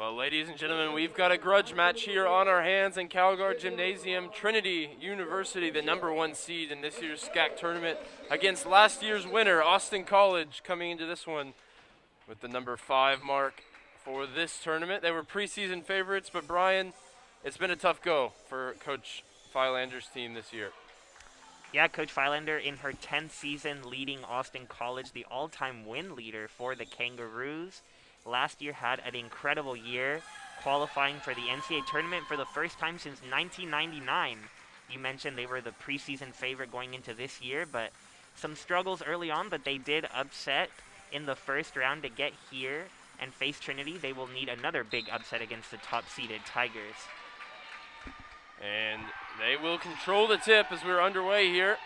Well, ladies and gentlemen, we've got a grudge match here on our hands in Calgary Gymnasium. Trinity University, the #1 seed in this year's SCAC tournament, against last year's winner, Austin College, coming into this one with the #5 mark for this tournament. They were preseason favorites, but Brian, it's been a tough go for Coach Philander's team this year. Yeah, Coach Philander in her 10th season leading Austin College, the all-time win leader for the Kangaroos. Last year had an incredible year, qualifying for the NCAA tournament for the first time since 1999. You mentioned they were the preseason favorite going into this year, but some struggles early on, but they did upset in the first round to get here and face Trinity. They will need another big upset against the top-seeded Tigers. And they will control the tip as we're underway here.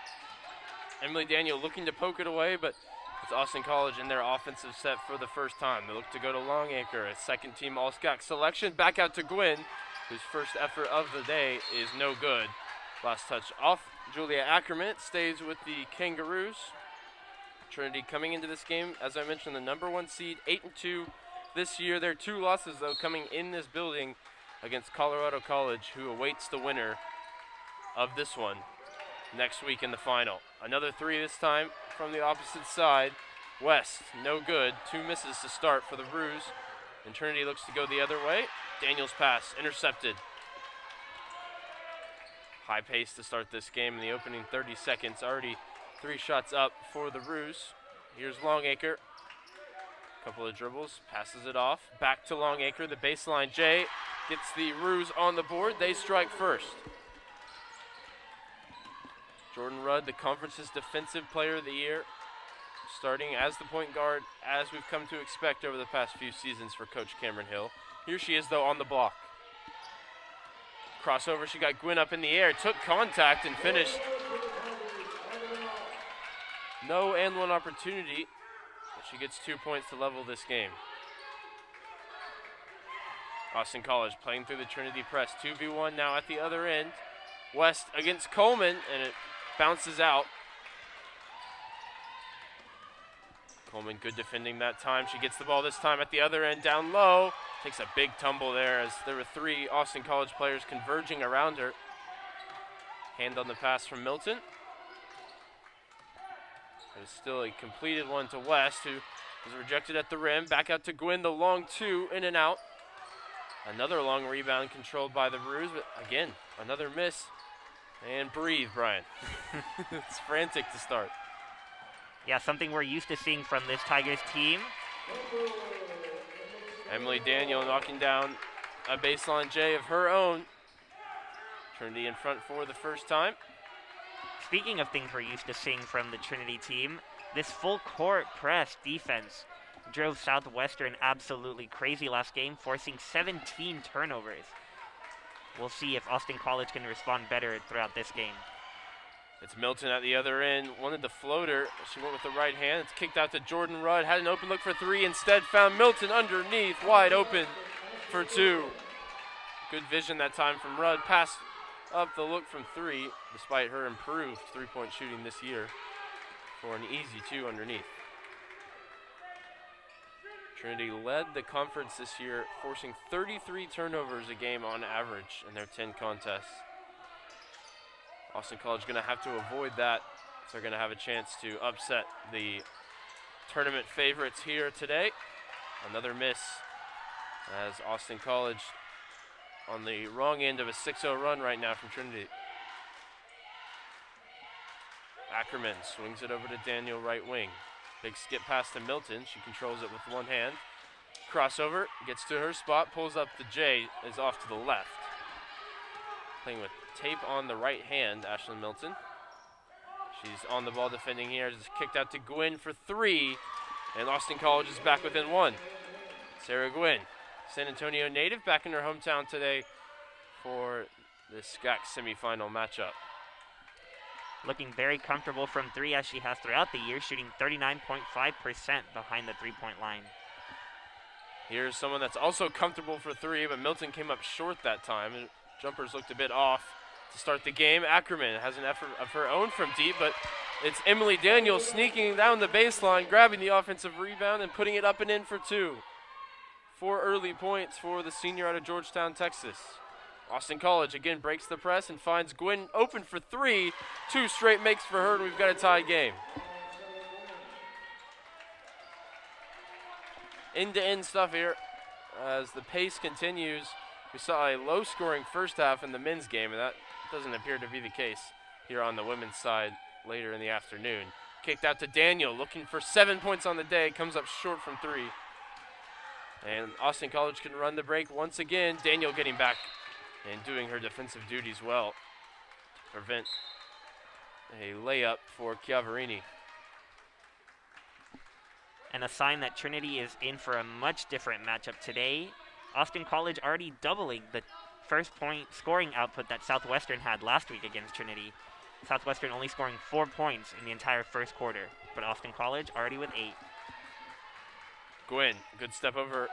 Emily Daniel looking to poke it away, but it's Austin College in their offensive set for the first time. They look to go to Longacre, a second-team All-SCAC selection. Back out to Gwynn, whose first effort of the day is no good. Last touch off. Julia Ackerman stays with the Kangaroos. Trinity coming into this game, as I mentioned, the #1 seed, 8-2 this year. Their 2 losses, though, coming in this building against Colorado College, who awaits the winner of this one next week in the final. Another 3 this time from the opposite side. West, no good. 2 misses to start for the Roos. And Trinity looks to go the other way. Daniels' pass intercepted. High pace to start this game in the opening 30 seconds. Already 3 shots up for the Roos. Here's Longacre. Couple of dribbles, passes it off. Back to Longacre, the baseline. Jay gets the Roos on the board. They strike first. Jordan Rudd, the conference's defensive player of the year, starting as the point guard, as we've come to expect over the past few seasons for Coach Cameron Hill. Here she is, though, on the block. Crossover, she got Gwynn up in the air, took contact and finished. No and one opportunity, but she gets 2 points to level this game. Austin College playing through the Trinity press. 2v1 now at the other end. West against Coleman, and it bounces out. Coleman good defending that time. She gets the ball this time at the other end down low. Takes a big tumble there as there were 3 Austin College players converging around her. Hand on the pass from Milton. There's still a completed one to West, who was rejected at the rim. Back out to Gwynn, the long 2, in and out. Another long rebound controlled by the Roos, but again, another miss. And breathe, Brian. It's frantic to start. Yeah, something we're used to seeing from this Tigers team. Emily Daniel knocking down a baseline J of her own. Trinity in front for the first time. Speaking of things we're used to seeing from the Trinity team, this full court press defense drove Southwestern absolutely crazy last game, forcing 17 turnovers. We'll see if Austin College can respond better throughout this game. It's Milton at the other end. Wanted the floater. She went with the right hand. It's kicked out to Jordan Rudd. Had an open look for 3. Instead found Milton underneath, wide open for 2. Good vision that time from Rudd. Pass up the look from 3, despite her improved 3-point shooting this year, for an easy 2 underneath. Trinity led the conference this year, forcing 33 turnovers a game on average in their 10 contests. Austin College going to have to avoid that if they're going to have a chance to upset the tournament favorites here today. Another miss as Austin College on the wrong end of a 6-0 run right now from Trinity. Ackerman swings it over to Daniel, right wing. Big skip pass to Milton. She controls it with one hand. Crossover, gets to her spot, pulls up the J, is off to the left. Playing with tape on the right hand, Ashlyn Milton. She's on the ball defending here. Just kicked out to Gwynn for 3, and Austin College is back within 1. Sarah Gwynn, San Antonio native, back in her hometown today for the SCAC semifinal matchup. Looking very comfortable from 3 as she has throughout the year, shooting 39.5% behind the 3-point line. Here's someone that's also comfortable for 3, but Milton came up short that time. And jumpers looked a bit off to start the game. Ackerman has an effort of her own from deep, but it's Emily Daniel sneaking down the baseline, grabbing the offensive rebound and putting it up and in for 2. 4 early points for the senior out of Georgetown, Texas. Austin College again breaks the press and finds Gwynn open for 3. 2 straight makes for her, and we've got a tie game. End-to-end stuff here as the pace continues. We saw a low-scoring first half in the men's game, and that doesn't appear to be the case here on the women's side later in the afternoon. Kicked out to Daniel, looking for 7 points on the day, comes up short from 3. And Austin College can run the break once again. Daniel getting back and doing her defensive duties well to prevent a layup for Chiavarini. And a sign that Trinity is in for a much different matchup today. Austin College already doubling the first point scoring output that Southwestern had last week against Trinity. Southwestern only scoring 4 points in the entire first quarter, but Austin College already with 8. Gwynn, good step over,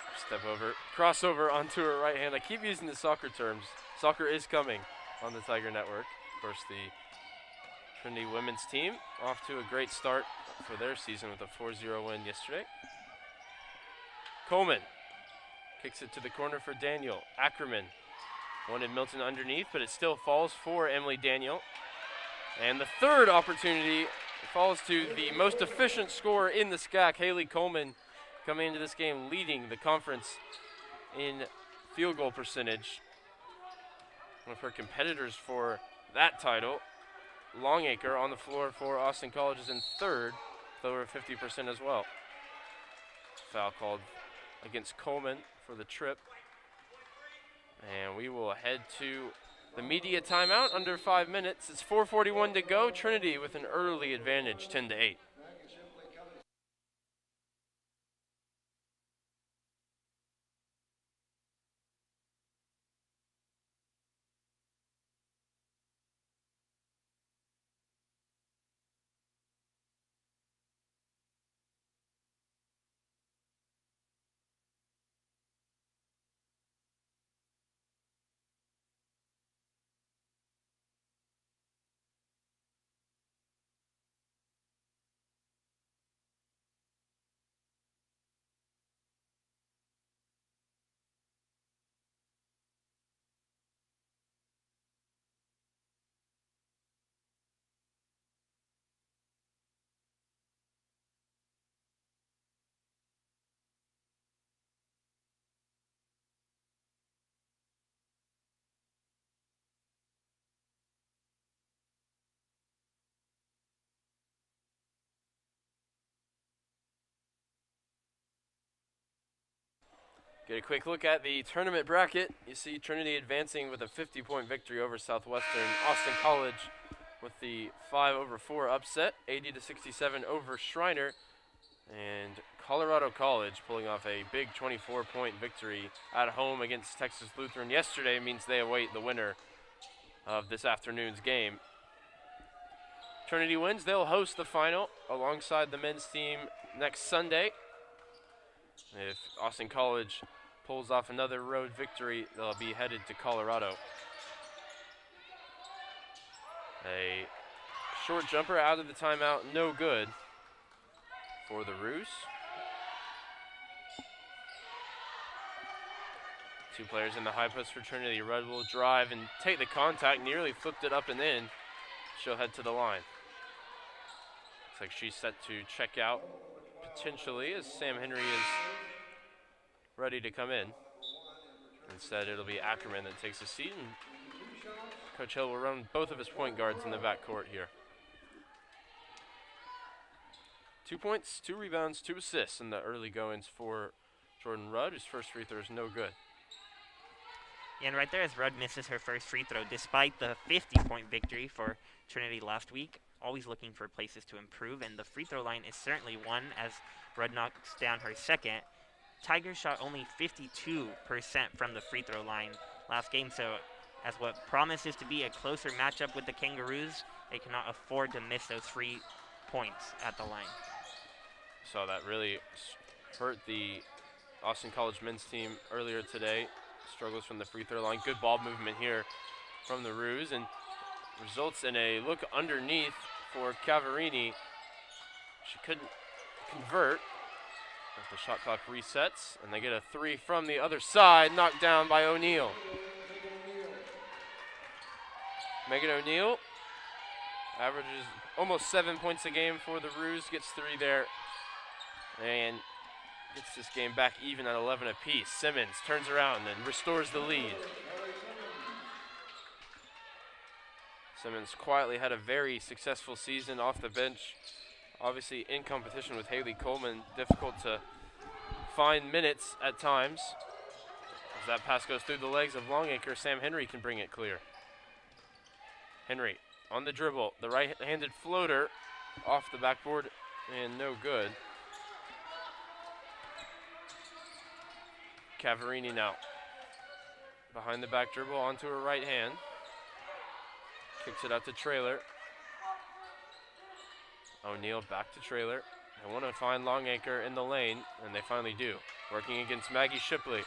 crossover onto her right hand. I keep using the soccer terms. Soccer is coming on the Tiger Network. Of course, the Trinity women's team off to a great start for their season with a 4-0 win yesterday. Coleman kicks it to the corner for Daniel. Ackerman wanted Milton underneath, but it still falls for Emily Daniel. And the third opportunity falls to the most efficient scorer in the SCAC, Haley Coleman, coming into this game leading the conference in field goal percentage. One of her competitors for that title, Longacre, on the floor for Austin College, is in third, with over 50% as well. Foul called against Coleman for the trip. And we will head to the media timeout under 5 minutes. It's 4:41 to go. Trinity with an early advantage, 10-8. Get a quick look at the tournament bracket. You see Trinity advancing with a 50-point victory over Southwestern. Austin College with the 5-over-4 upset, 80-67 over Schreiner. And Colorado College pulling off a big 24-point victory at home against Texas Lutheran yesterday means they await the winner of this afternoon's game. Trinity wins, they'll host the final alongside the men's team next Sunday. If Austin College pulls off another road victory, they'll be headed to Colorado. A short jumper out of the timeout, no good for the Roos. 2 players in the high post for Trinity. Rudd will drive and take the contact, nearly flipped it up and in. She'll head to the line. Looks like she's set to check out potentially as Sam Henry is ready to come in. Instead, it'll be Ackerman that takes a seat, and Coach Hill will run both of his point guards in the backcourt here. 2 points, 2 rebounds, 2 assists in the early goings for Jordan Rudd, whose first free throw is no good. Yeah, and right there as Rudd misses her first free throw, despite the 50-point victory for Trinity last week, always looking for places to improve, and the free throw line is certainly one as Rudd knocks down her second. Tigers shot only 52% from the free throw line last game, so as what promises to be a closer matchup with the Kangaroos, they cannot afford to miss those free points at the line. So that really hurt the Austin College men's team earlier today. Struggles from the free throw line. Good ball movement here from the Roos, and results in a look underneath for Chiavarini. She couldn't convert. As the shot clock resets, and they get a three from the other side, knocked down by O'Neal. Megan O'Neal averages almost 7 points a game for the Roos, gets three there, and gets this game back even at 11 apiece. Simmons turns around and restores the lead. Simmons quietly had a very successful season off the bench. Obviously in competition with Haley Coleman, difficult to find minutes at times. As that pass goes through the legs of Longacre, Sam Henry can bring it clear. Henry on the dribble, the right-handed floater off the backboard and no good. Cavarini now behind the back dribble onto her right hand. Kicks it out to Trailer. O'Neal back to Trailer. They want to find Longacre in the lane, and they finally do. Working against Maggie Shipley.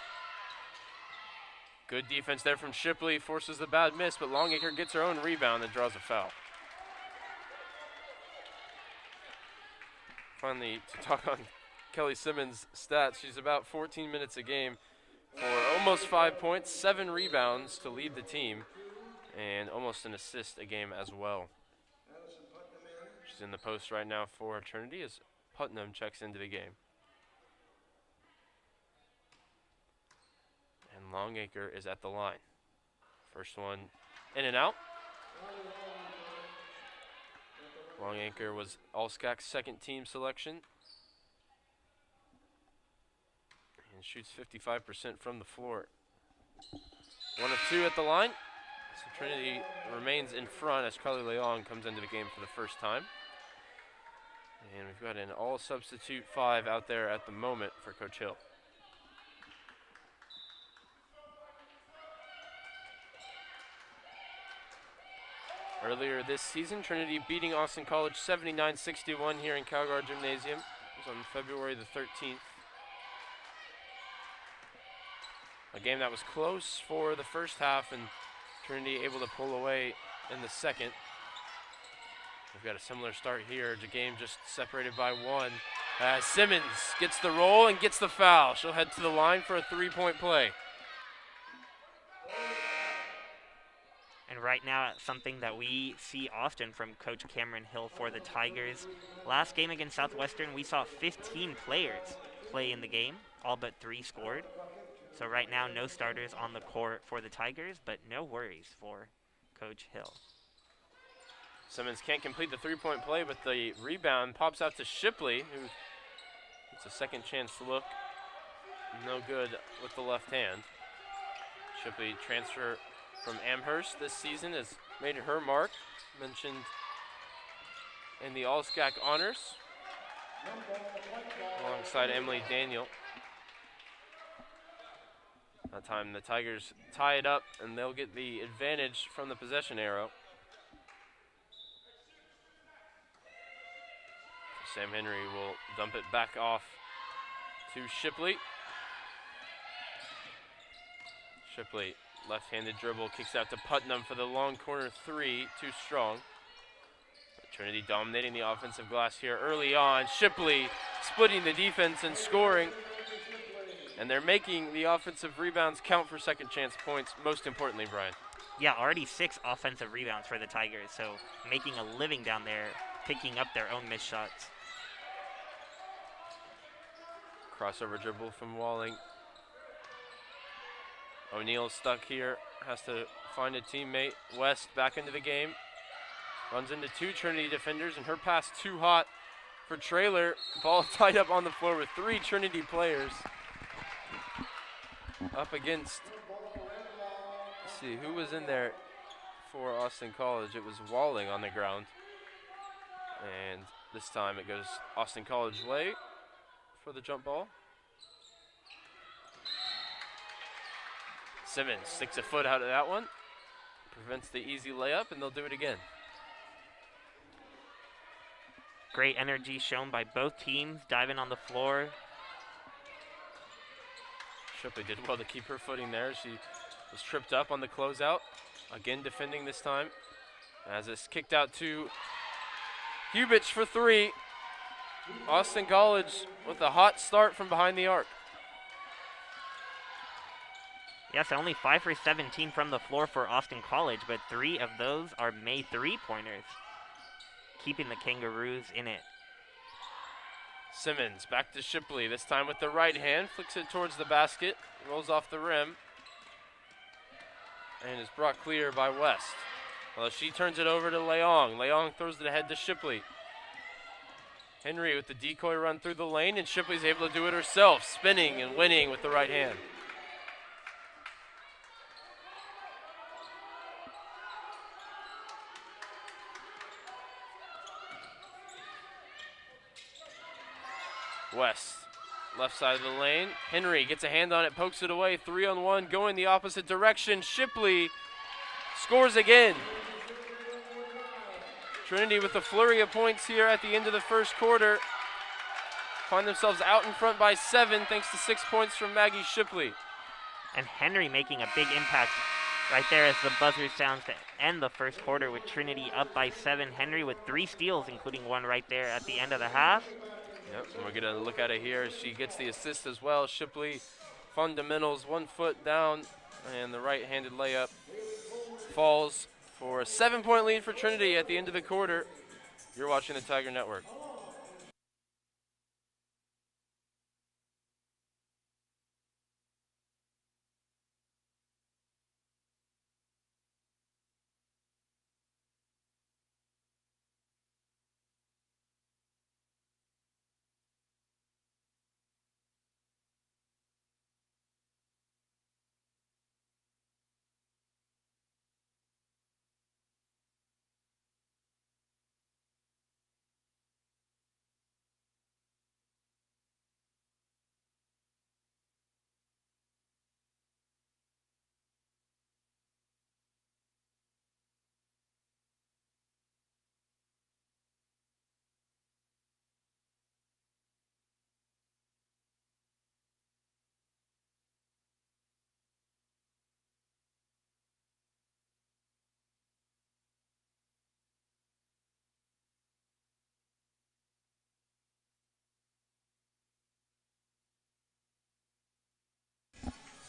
Good defense there from Shipley, forces the bad miss, but Longacre gets her own rebound and draws a foul. Finally, to talk on Kelly Simmons' stats, she's about 14 minutes a game for almost 5 points, 7 rebounds to lead the team, and almost an assist a game as well. She's in the post right now for Trinity as Putnam checks into the game. And Longacre is at the line. First one in and out. Longacre was All SCAC's second team selection. And shoots 55% from the floor. 1 of 2 at the line. So Trinity remains in front as Carly Leong comes into the game for the first time. And we've got an all-substitute 5 out there at the moment for Coach Hill. Earlier this season, Trinity beating Austin College 79-61 here in Calgar Gymnasium. It was on February the 13th. A game that was close for the first half, and Trinity able to pull away in the second. We've got a similar start here. The game just separated by 1. As Simmons gets the roll and gets the foul. She'll head to the line for a 3-point play. And right now, something that we see often from Coach Cameron Hill for the Tigers. Last game against Southwestern, we saw 15 players play in the game. All but 3 scored. So right now, no starters on the court for the Tigers, but no worries for Coach Hill. Simmons can't complete the 3-point play, but the rebound pops out to Shipley, who gets a second chance look. No good with the left hand. Shipley transfer from Amherst this season has made her mark, mentioned in the All-SCAC honors, alongside Emily Daniel. That time the Tigers tie it up, and they'll get the advantage from the possession arrow. Sam Henry will dump it back off to Shipley. Shipley, left-handed dribble, kicks out to Putnam for the long corner 3, too strong. Trinity dominating the offensive glass here early on. Shipley splitting the defense and scoring. And they're making the offensive rebounds count for second chance points, most importantly, Brian. Yeah, already 6 offensive rebounds for the Tigers, so making a living down there, picking up their own missed shots. Crossover dribble from Walling. O'Neal stuck here, has to find a teammate. West back into the game. Runs into 2 Trinity defenders, and her pass too hot for Trailer. Ball tied up on the floor with 3 Trinity players. Up against, let's see, who was in there for Austin College? It was Walling on the ground. And this time it goes Austin College way for the jump ball. Simmons sticks a foot out of that one. Prevents the easy layup, and they'll do it again. Great energy shown by both teams, diving on the floor. Shipley did well to keep her footing there. She was tripped up on the closeout. Again defending this time. As it's kicked out to Hubich for 3. Austin College with a hot start from behind the arc. Yes, only 5 for 17 from the floor for Austin College, but 3 of those are made three-pointers, keeping the Kangaroos in it. Simmons back to Shipley, this time with the right hand, flicks it towards the basket, rolls off the rim, and is brought clear by West. Well, she turns it over to Leong. Leong throws it ahead to Shipley. Henry with the decoy run through the lane, and Shipley's able to do it herself, spinning and winning with the right hand. West, left side of the lane. Henry gets a hand on it, pokes it away. 3-on-1, going the opposite direction. Shipley scores again. Trinity with a flurry of points here at the end of the first quarter. Find themselves out in front by 7 thanks to 6 points from Maggie Shipley. And Henry making a big impact right there as the buzzer sounds to end the first quarter with Trinity up by 7. Henry with 3 steals, including one right there at the end of the half. Yep, and we're going to look at it here. She gets the assist as well. Shipley, fundamentals, 1 foot down, and the right-handed layup falls for a 7-point lead for Trinity at the end of the quarter. You're watching the Tiger Network.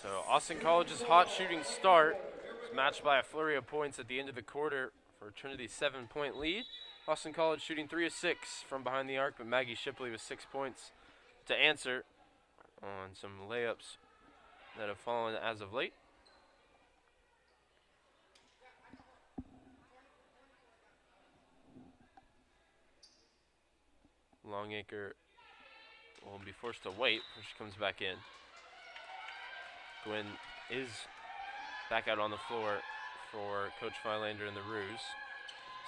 So Austin College's hot shooting start is matched by a flurry of points at the end of the quarter for Trinity's 7-point lead. Austin College shooting 3 of 6 from behind the arc, but Maggie Shipley with 6 points to answer on some layups that have fallen as of late. Longacre will be forced to wait when she comes back in. Gwynn is back out on the floor for Coach Fylander and the Roos.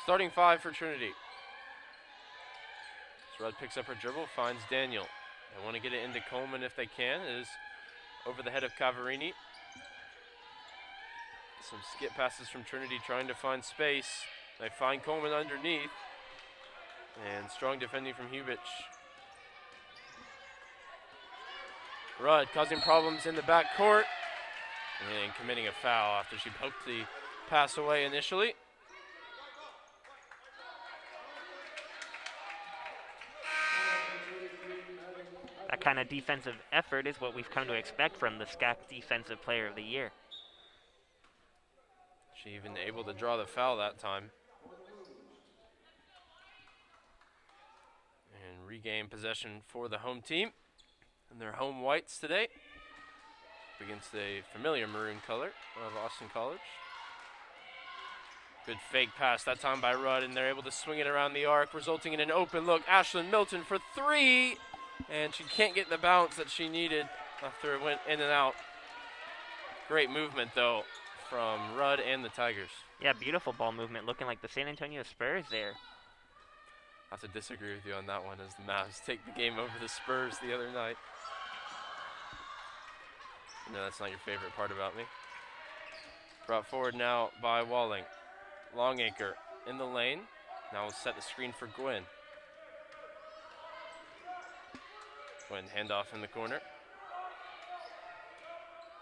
Starting 5 for Trinity. As Rudd picks up her dribble, finds Daniel. They want to get it into Coleman if they can. It is over the head of Cavarini. Some skip passes from Trinity trying to find space. They find Coleman underneath. And strong defending from Hubich. Rudd causing problems in the backcourt and committing a foul after she poked the pass away initially. That kind of defensive effort is what we've come to expect from the SCAC Defensive Player of the Year. She even able to draw the foul that time. And regain possession for the home team. And their home whites today against a familiar maroon color of Austin College. Good fake pass that time by Rudd, and they're able to swing it around the arc, resulting in an open look. Ashlyn Milton for 3, and she can't get the bounce that she needed after it went in and out. Great movement, though, from Rudd and the Tigers. Yeah, beautiful ball movement, looking like the San Antonio Spurs there. I have to disagree with you on that one, as the Mavs take the game over the Spurs the other night. No, that's not your favorite part about me. Brought forward now by Walling. Longacre in the lane. Now we'll set the screen for Gwynn. Gwynn handoff in the corner.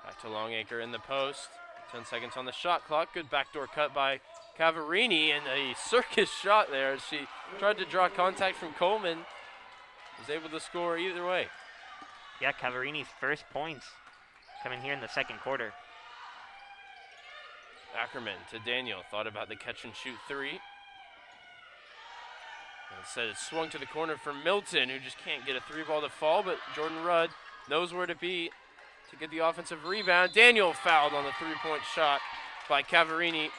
Back to Longacre in the post. 10 seconds on the shot clock. Good backdoor cut by Cavarini, and a circus shot there as she tried to draw contact from Coleman. was able to score either way. Yeah, Cavarini's first points coming here in the second quarter. Ackerman to Daniel. Thought about the catch and shoot three. Instead, it swung to the corner for Milton, who just can't get a three ball to fall, but Jordan Rudd knows where to be to get the offensive rebound. Daniel fouled on the three-point shot by Cavarini.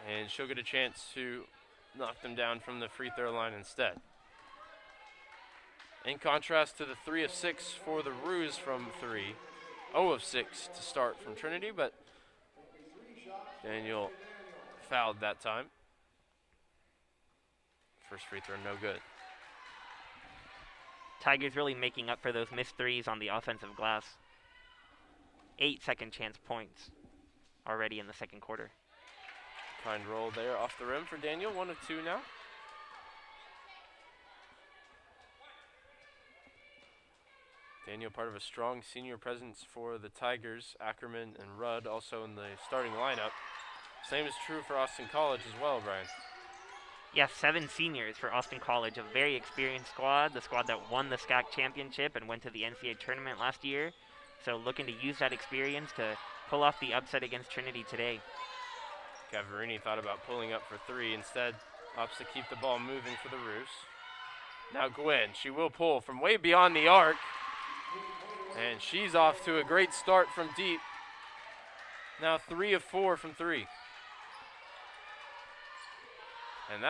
And she'll get a chance to knock them down from the free throw line instead. In contrast to the 3 of 6 for the Roos from 3. 0 of 6 to start from Trinity, but Daniel fouled that time. First free throw, no good. Tigers really making up for those missed threes on the offensive glass. 8 second chance points already in the second quarter. Kind roll there off the rim for Daniel, 1 of 2 now. Daniel, part of a strong senior presence for the Tigers. Ackerman and Rudd also in the starting lineup. Same is true for Austin College as well, Brian. Yeah, 7 seniors for Austin College, a very experienced squad, the squad that won the SCAC championship and went to the NCAA tournament last year. So looking to use that experience to pull off the upset against Trinity today. Cavarini thought about pulling up for 3. Instead, opts to keep the ball moving for the Roos. Now Gwen, she will pull from way beyond the arc. And she's off to a great start from deep. Now 3 of 4 from 3. And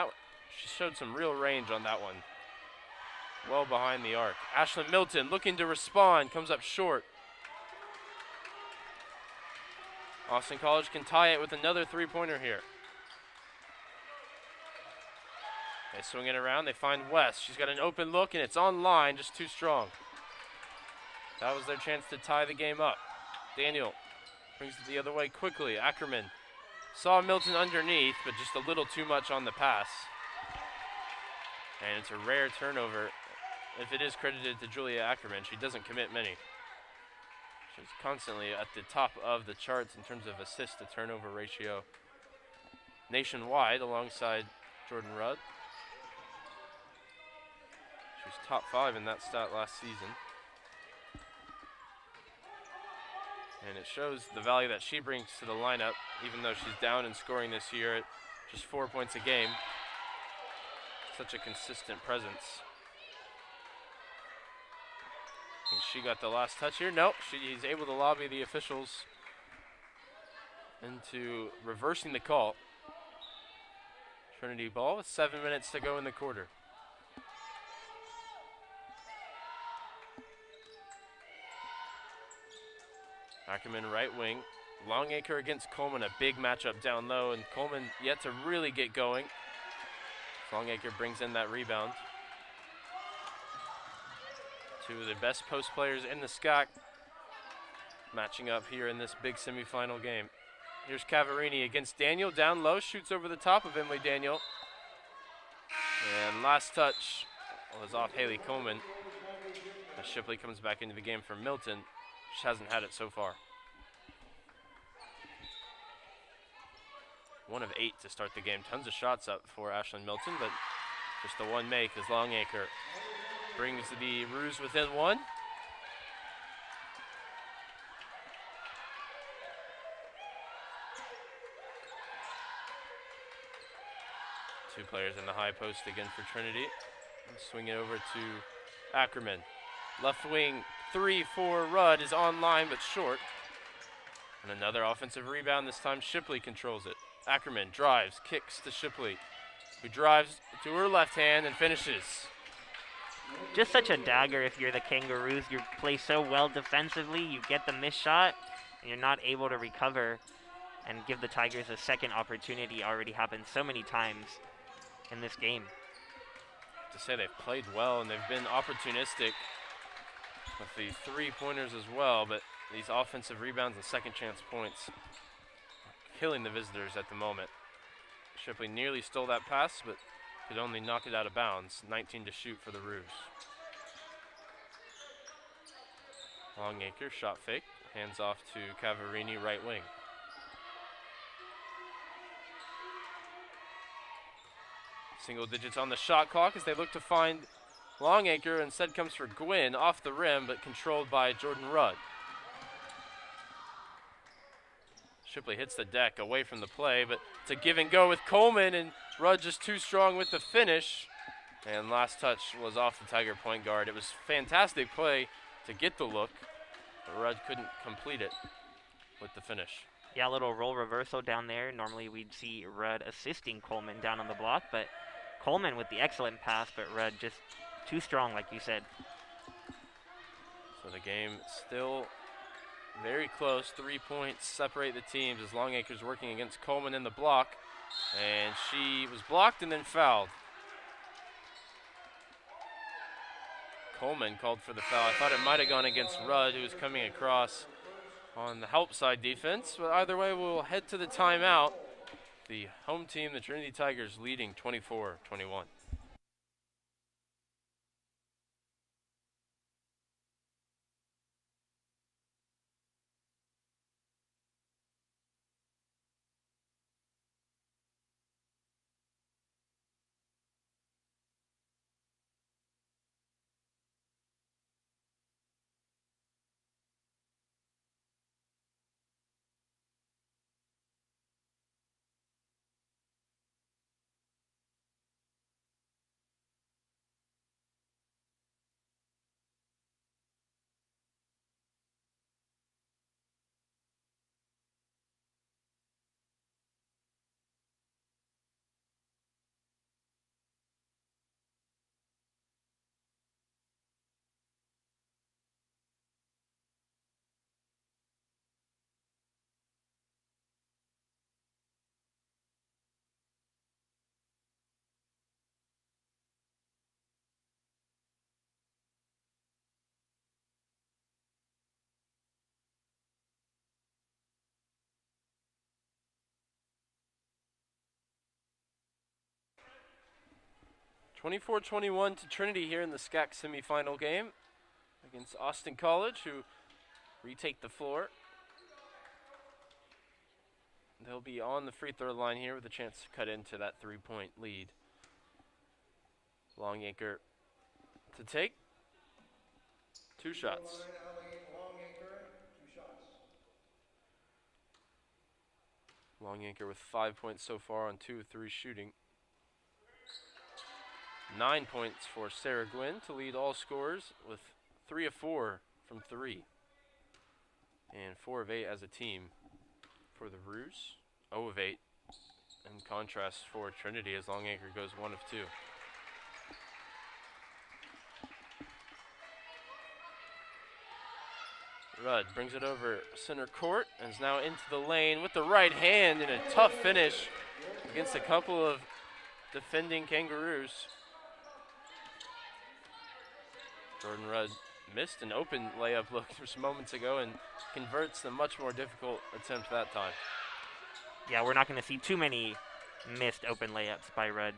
she showed some real range on that one. Well behind the arc. Ashlyn Milton looking to respond, comes up short. Austin College can tie it with another three-pointer here. They swing it around, they find West. She's got an open look and it's on line, just too strong. That was their chance to tie the game up. Daniel brings it the other way quickly. Ackerman saw Milton underneath, but just a little too much on the pass. And it's a rare turnover. If it is credited to Julia Ackerman, she doesn't commit many. She's constantly at the top of the charts in terms of assist to turnover ratio nationwide alongside Jordan Rudd. She was top 5 in that stat last season. And it shows the value that she brings to the lineup, even though she's down in scoring this year at just 4 points a game. Such a consistent presence. And she got the last touch here. Nope, she's able to lobby the officials into reversing the call. Trinity ball with 7 minutes to go in the quarter. Ackerman right wing. Longacre against Coleman, a big matchup down low, and Coleman yet to really get going. Longacre brings in that rebound. 2 of the best post players in the SCAC matching up here in this big semifinal game. Here's Cavarini against Daniel, down low, shoots over the top of Emily Daniel. And last touch was off Haley Coleman. As Shipley comes back into the game for Milton. She hasn't had it so far. 1 of 8 to start the game. Tons of shots up for Ashlyn Milton, but just the one make as Longacre brings the Roos within 1. Two players in the high post again for Trinity. Swing it over to Ackerman. Left wing 3 for Rudd is on line but short. And another offensive rebound. This time Shipley controls it. Ackerman drives, kicks to Shipley, who drives to her left hand and finishes. Just such a dagger if you're the Kangaroos. You play so well defensively, you get the missed shot, and you're not able to recover and give the Tigers a second opportunity. Already happened so many times in this game. To say they've played well and they've been opportunistic with the three-pointers as well, but these offensive rebounds and second chance points are killing the visitors at the moment. Shipley nearly stole that pass, but could only knock it out of bounds. 19 to shoot for the Roos. Longacre, shot fake, hands off to Cavarini, right wing. Single digits on the shot clock as they look to find Longacre. Instead comes for Gwynn off the rim, but controlled by Jordan Rudd. Shipley hits the deck away from the play, but it's a give and go with Coleman, and Rudd just too strong with the finish. And last touch was off the Tiger point guard. It was fantastic play to get the look, but Rudd couldn't complete it with the finish. Yeah, a little role reversal down there. Normally we'd see Rudd assisting Coleman down on the block, but Coleman with the excellent pass, but Rudd just too strong, like you said. So the game still very close. 3 points separate the teams as Longacre's working against Coleman in the block. And she was blocked and then fouled. Coleman called for the foul. I thought it might have gone against Rudd, who was coming across on the help side defense. But either way, we'll head to the timeout. The home team, the Trinity Tigers, leading 24-21. (24-21) to Trinity here in the SCAC semifinal game against Austin College, who retake the floor. They'll be on the free throw line here with a chance to cut into that 3-point lead. Longacre to take 2 shots. Longacre with 5 points so far on 2 of 3 shooting. 9 points for Sarah Gwynn to lead all scorers with 3 of 4 from 3. And 4 of 8 as a team for the Roos. 0 of 8 in contrast for Trinity as Longacre goes 1 of 2. Rudd brings it over center court and is now into the lane with the right hand in a tough finish against a couple of defending Kangaroos. Jordan Rudd missed an open layup look just moments ago and converts the much more difficult attempt that time. Yeah, we're not going to see too many missed open layups by Rudd.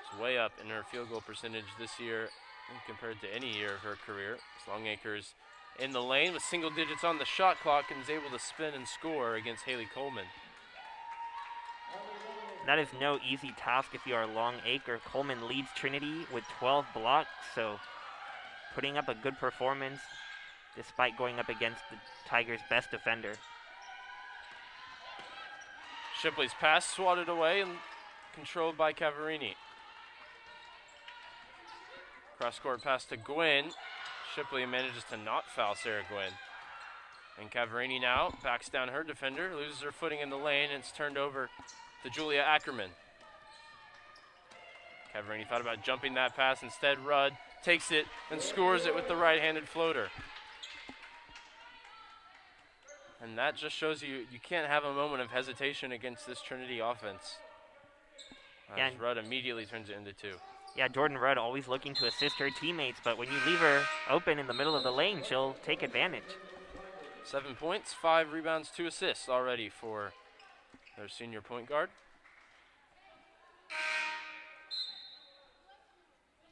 It's way up in her field goal percentage this year compared to any year of her career. Longacre's in the lane with single digits on the shot clock and is able to spin and score against Haley Coleman. That is no easy task if you are Longacre. Coleman leads Trinity with 12 blocks, so putting up a good performance despite going up against the Tigers' best defender. Shipley's pass swatted away and controlled by Cavarini. Cross-court pass to Gwynn. Shipley manages to not foul Sarah Gwynn. And Cavarini now backs down her defender, loses her footing in the lane, and it's turned over to Julia Ackerman. Cavarini thought about jumping that pass. Instead, Rudd takes it and scores it with the right-handed floater. And that just shows you can't have a moment of hesitation against this Trinity offense. As Rudd immediately turns it into 2. Yeah, Jordan Rudd always looking to assist her teammates, but when you leave her open in the middle of the lane, she'll take advantage. 7 points, 5 rebounds, 2 assists already for their senior point guard.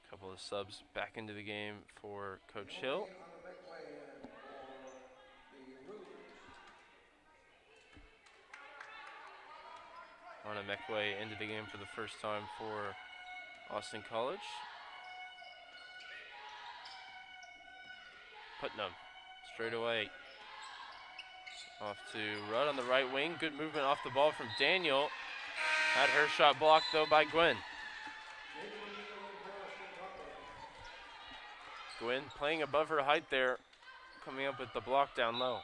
A couple of subs back into the game for Coach Hill. On Anamekwe into the game for the first time for Austin College. Putnam, straight away. Off to Rudd on the right wing. Good movement off the ball from Daniel. Had her shot blocked, though, by Gwen. Gwen playing above her height there, coming up with the block down low.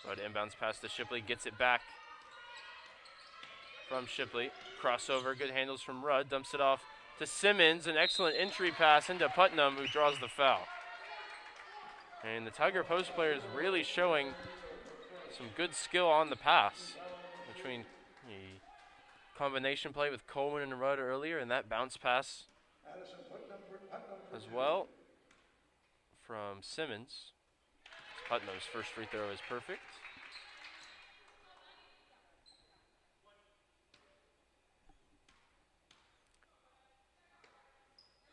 Rudd inbounds pass to Shipley, gets it back from Shipley. Crossover, good handles from Rudd, dumps it off to Simmons. An excellent entry pass into Putnam, who draws the foul. And the Tiger post player is really showing some good skill on the pass between the combination play with Coleman and Rudd earlier and that bounce pass as well from Simmons. Putnam's first free throw is perfect.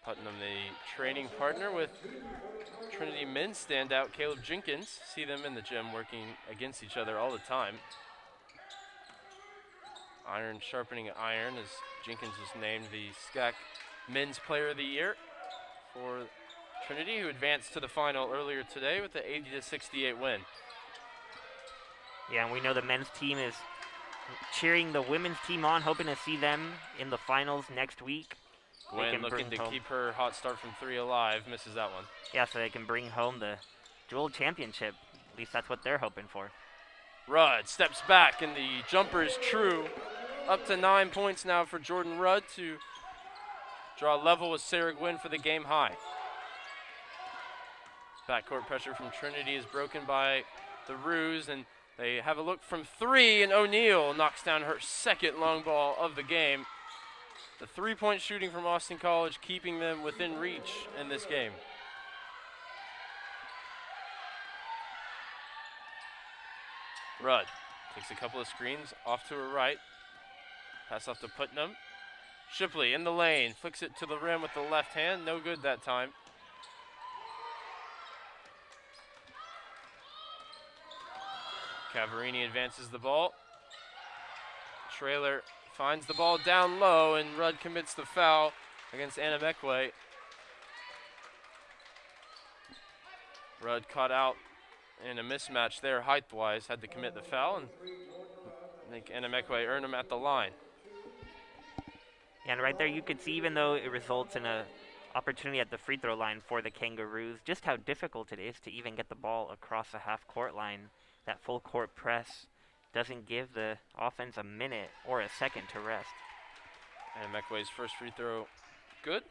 Putnam, the training partner with Trinity men's standout Caleb Jenkins. See them in the gym working against each other all the time. Iron sharpening iron, as Jenkins was named the SCAC Men's Player of the Year for Trinity, who advanced to the final earlier today with the 80-68 win. Yeah, and we know the men's team is cheering the women's team on, hoping to see them in the finals next week. Gwen looking to keep her hot start from three alive, misses that one. Yeah, so they can bring home the dual championship. At least that's what they're hoping for. Rudd steps back, and the jumper is true. Up to 9 points now for Jordan Rudd to draw level with Sarah Gwynn for the game high. Backcourt pressure from Trinity is broken by the Roos, and they have a look from three, and O'Neal knocks down her second long ball of the game. The three-point shooting from Austin College keeping them within reach in this game. Rudd takes a couple of screens off to her right. Pass off to Putnam. Shipley in the lane, flicks it to the rim with the left hand. No good that time. Cavarini advances the ball. Trailer finds the ball down low, and Rudd commits the foul against Anamekwe. Rudd caught out in a mismatch there height-wise, had to commit the foul, and I think Anamekwe earned him at the line. And right there you could see, even though it results in an opportunity at the free throw line for the Kangaroos, just how difficult it is to even get the ball across the half-court line. That full-court press doesn't give the offense a minute or a second to rest. Anamekwe's first free throw, good.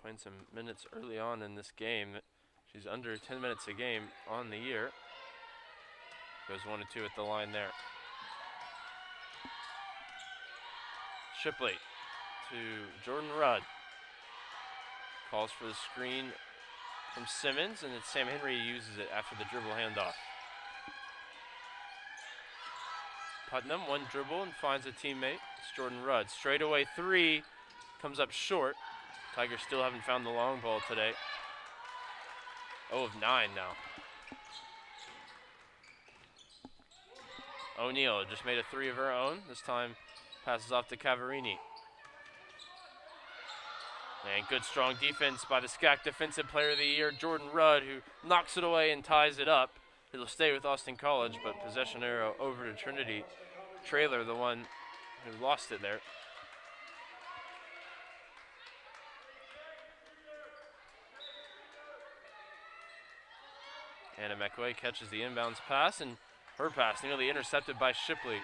Playing some minutes early on in this game. She's under 10 minutes a game on the year. Goes 1 and 2 at the line there. Shipley to Jordan Rudd. Calls for the screen from Simmons, and it's Sam Henry who uses it after the dribble handoff. Putnam, one dribble and finds a teammate. It's Jordan Rudd. Straightaway three, comes up short. Tigers still haven't found the long ball today. 0 of 9 now. O'Neal just made a three of her own. This time passes off to Cavarini. And good strong defense by the SCAC Defensive Player of the Year, Jordan Rudd, who knocks it away and ties it up. It'll stay with Austin College, but possession arrow over to Trinity. Trailer, the one who lost it there. Anamekwe catches the inbounds pass, and her pass nearly intercepted by Shipley.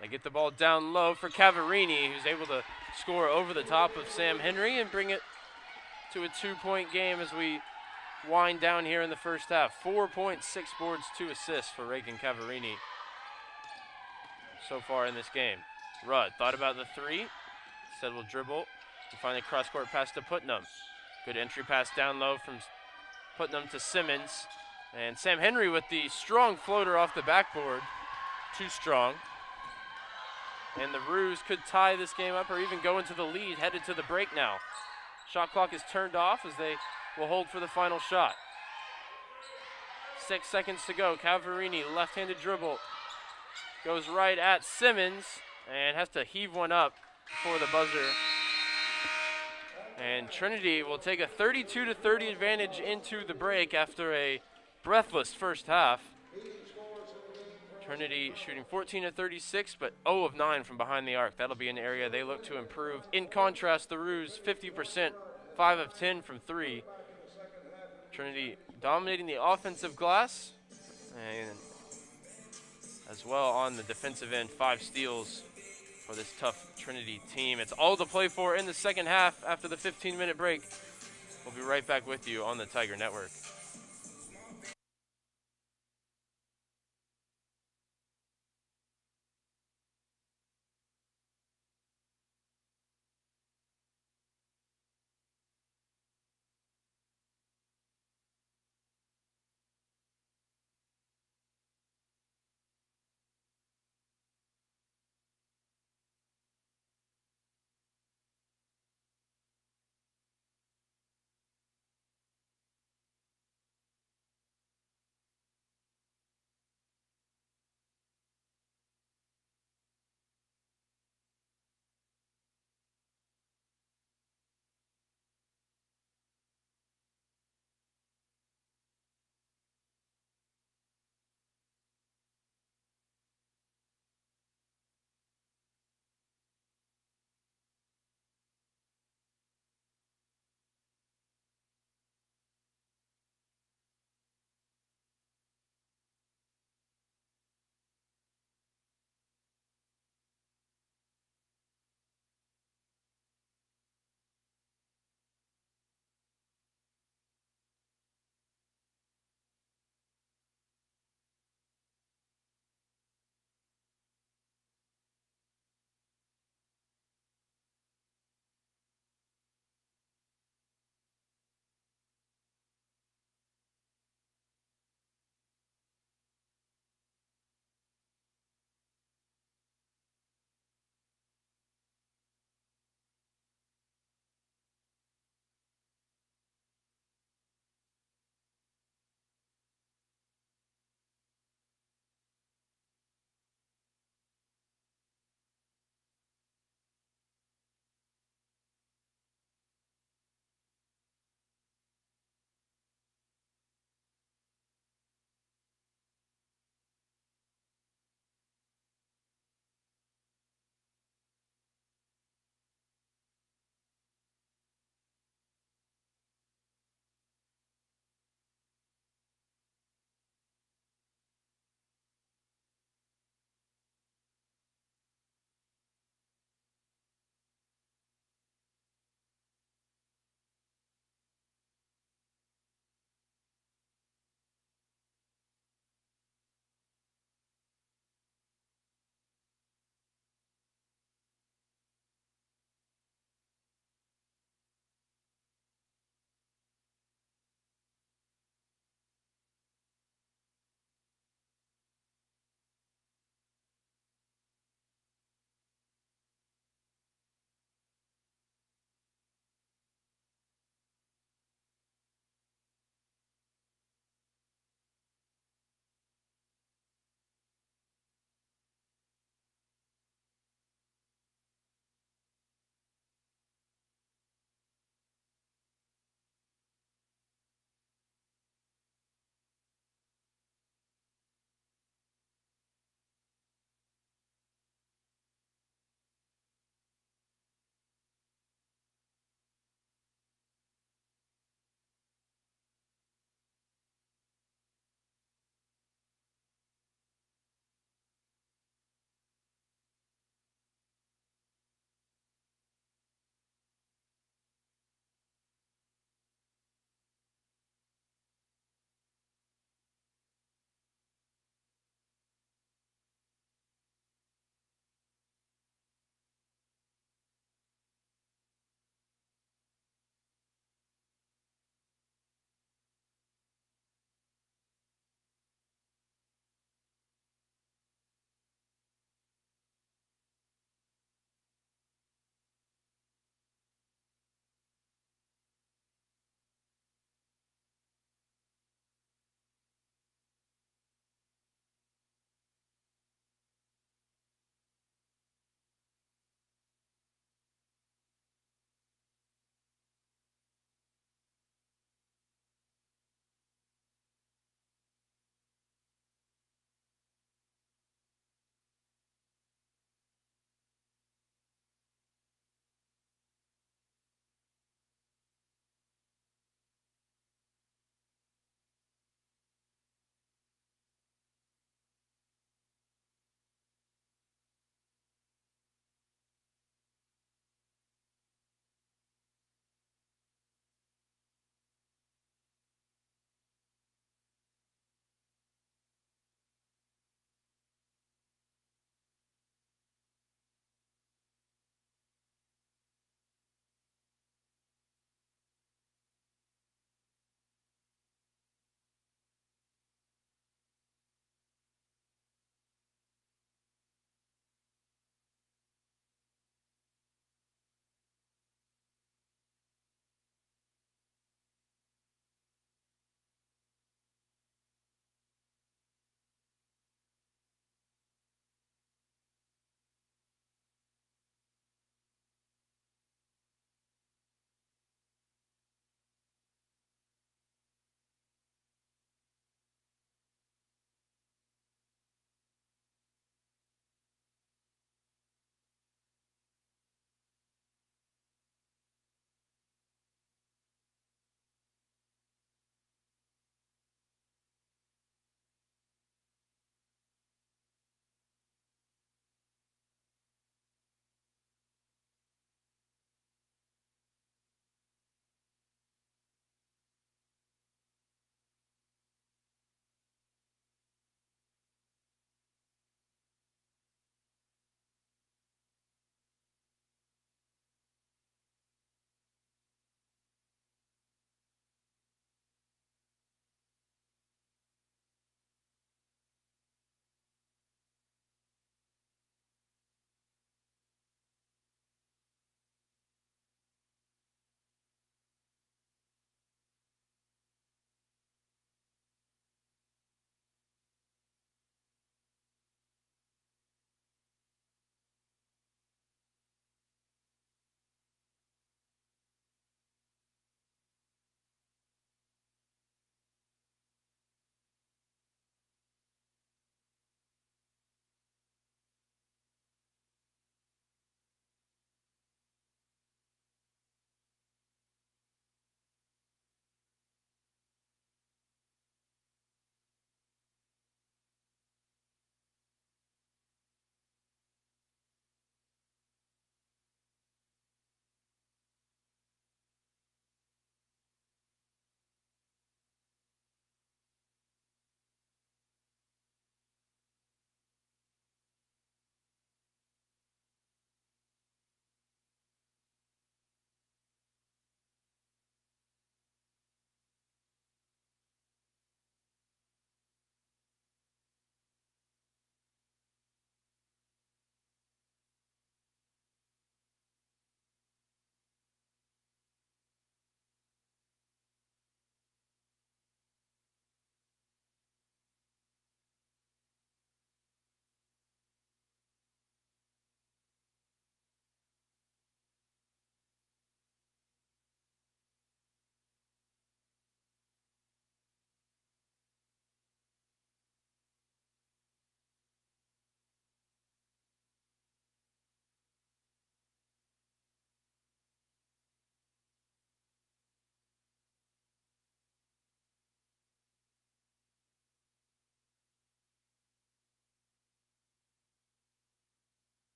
They get the ball down low for Cavarini, who's able to score over the top of Sam Henry and bring it to a 2-point game as we wind down here in the first half. 4 points, 6 boards, 2 assists for Reagan Cavarini so far in this game. Rudd thought about the three, said we'll dribble, and finally cross-court pass to Putnam. Good entry pass down low from Putnam to Simmons, and Sam Henry with the strong floater off the backboard. Too strong. And the Roos could tie this game up or even go into the lead, headed to the break now. Shot clock is turned off as they will hold for the final shot. 6 seconds to go. Cavarini, left-handed dribble. Goes right at Simmons and has to heave one up for the buzzer. And Trinity will take a 32-30 advantage into the break after a breathless first half. Trinity shooting 14 of 36, but 0 of 9 from behind the arc. That'll be an area they look to improve. In contrast, the Roos 50%, 5 of 10 from 3. Trinity dominating the offensive glass, and as well on the defensive end, 5 steals for this tough Trinity team. It's all to play for in the second half after the 15-minute break. We'll be right back with you on the Tiger Network.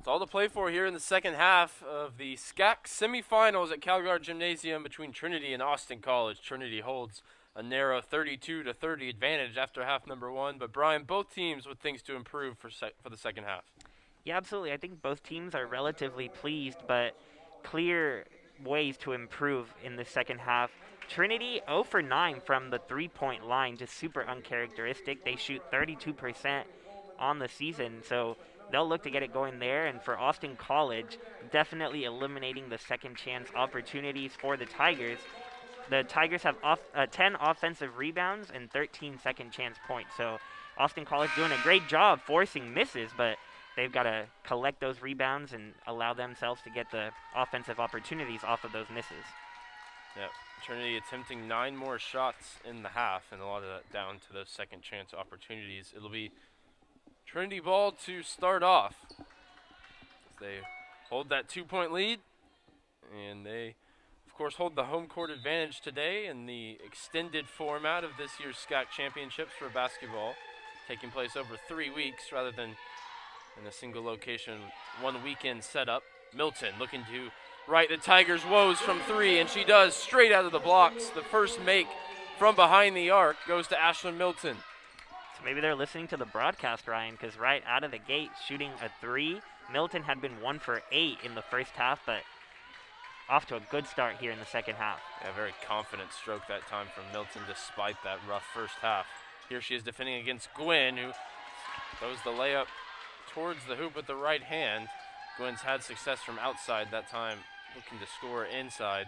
It's all to play for here in the second half of the SCAC semifinals at Calgary Gymnasium between Trinity and Austin College. Trinity holds a narrow 32-30 advantage after half number one, but Brian, both teams with things to improve for the second half. Yeah, absolutely. I think both teams are relatively pleased, but clear ways to improve in the second half. Trinity 0 for 9 from the three-point line, just super uncharacteristic. They shoot 32% on the season, so they'll look to get it going there. And for Austin College, definitely eliminating the second chance opportunities for the Tigers. The Tigers have 10 offensive rebounds and 13 second chance points. So Austin College doing a great job forcing misses, but they've got to collect those rebounds and allow themselves to get the offensive opportunities off of those misses. Yep. Trinity attempting 9 more shots in the half, and a lot of that down to those second chance opportunities. It'll be Trinity ball to start off. They hold that 2-point lead, and they, of course, hold the home court advantage today in the extended format of this year's SCAC championships for basketball, taking place over 3 weeks rather than in a single location, one weekend setup. Milton looking to right the Tigers' woes from 3, and she does straight out of the blocks. The first make from behind the arc goes to Ashlyn Milton. So maybe they're listening to the broadcast, Ryan, because right out of the gate, shooting a 3. Milton had been 1 for 8 in the first half, but off to a good start here in the second half. Yeah, very confident stroke that time from Milton despite that rough first half. Here she is defending against Gwynn, who throws the layup towards the hoop with the right hand. Gwynn's had success from outside that time, looking to score inside.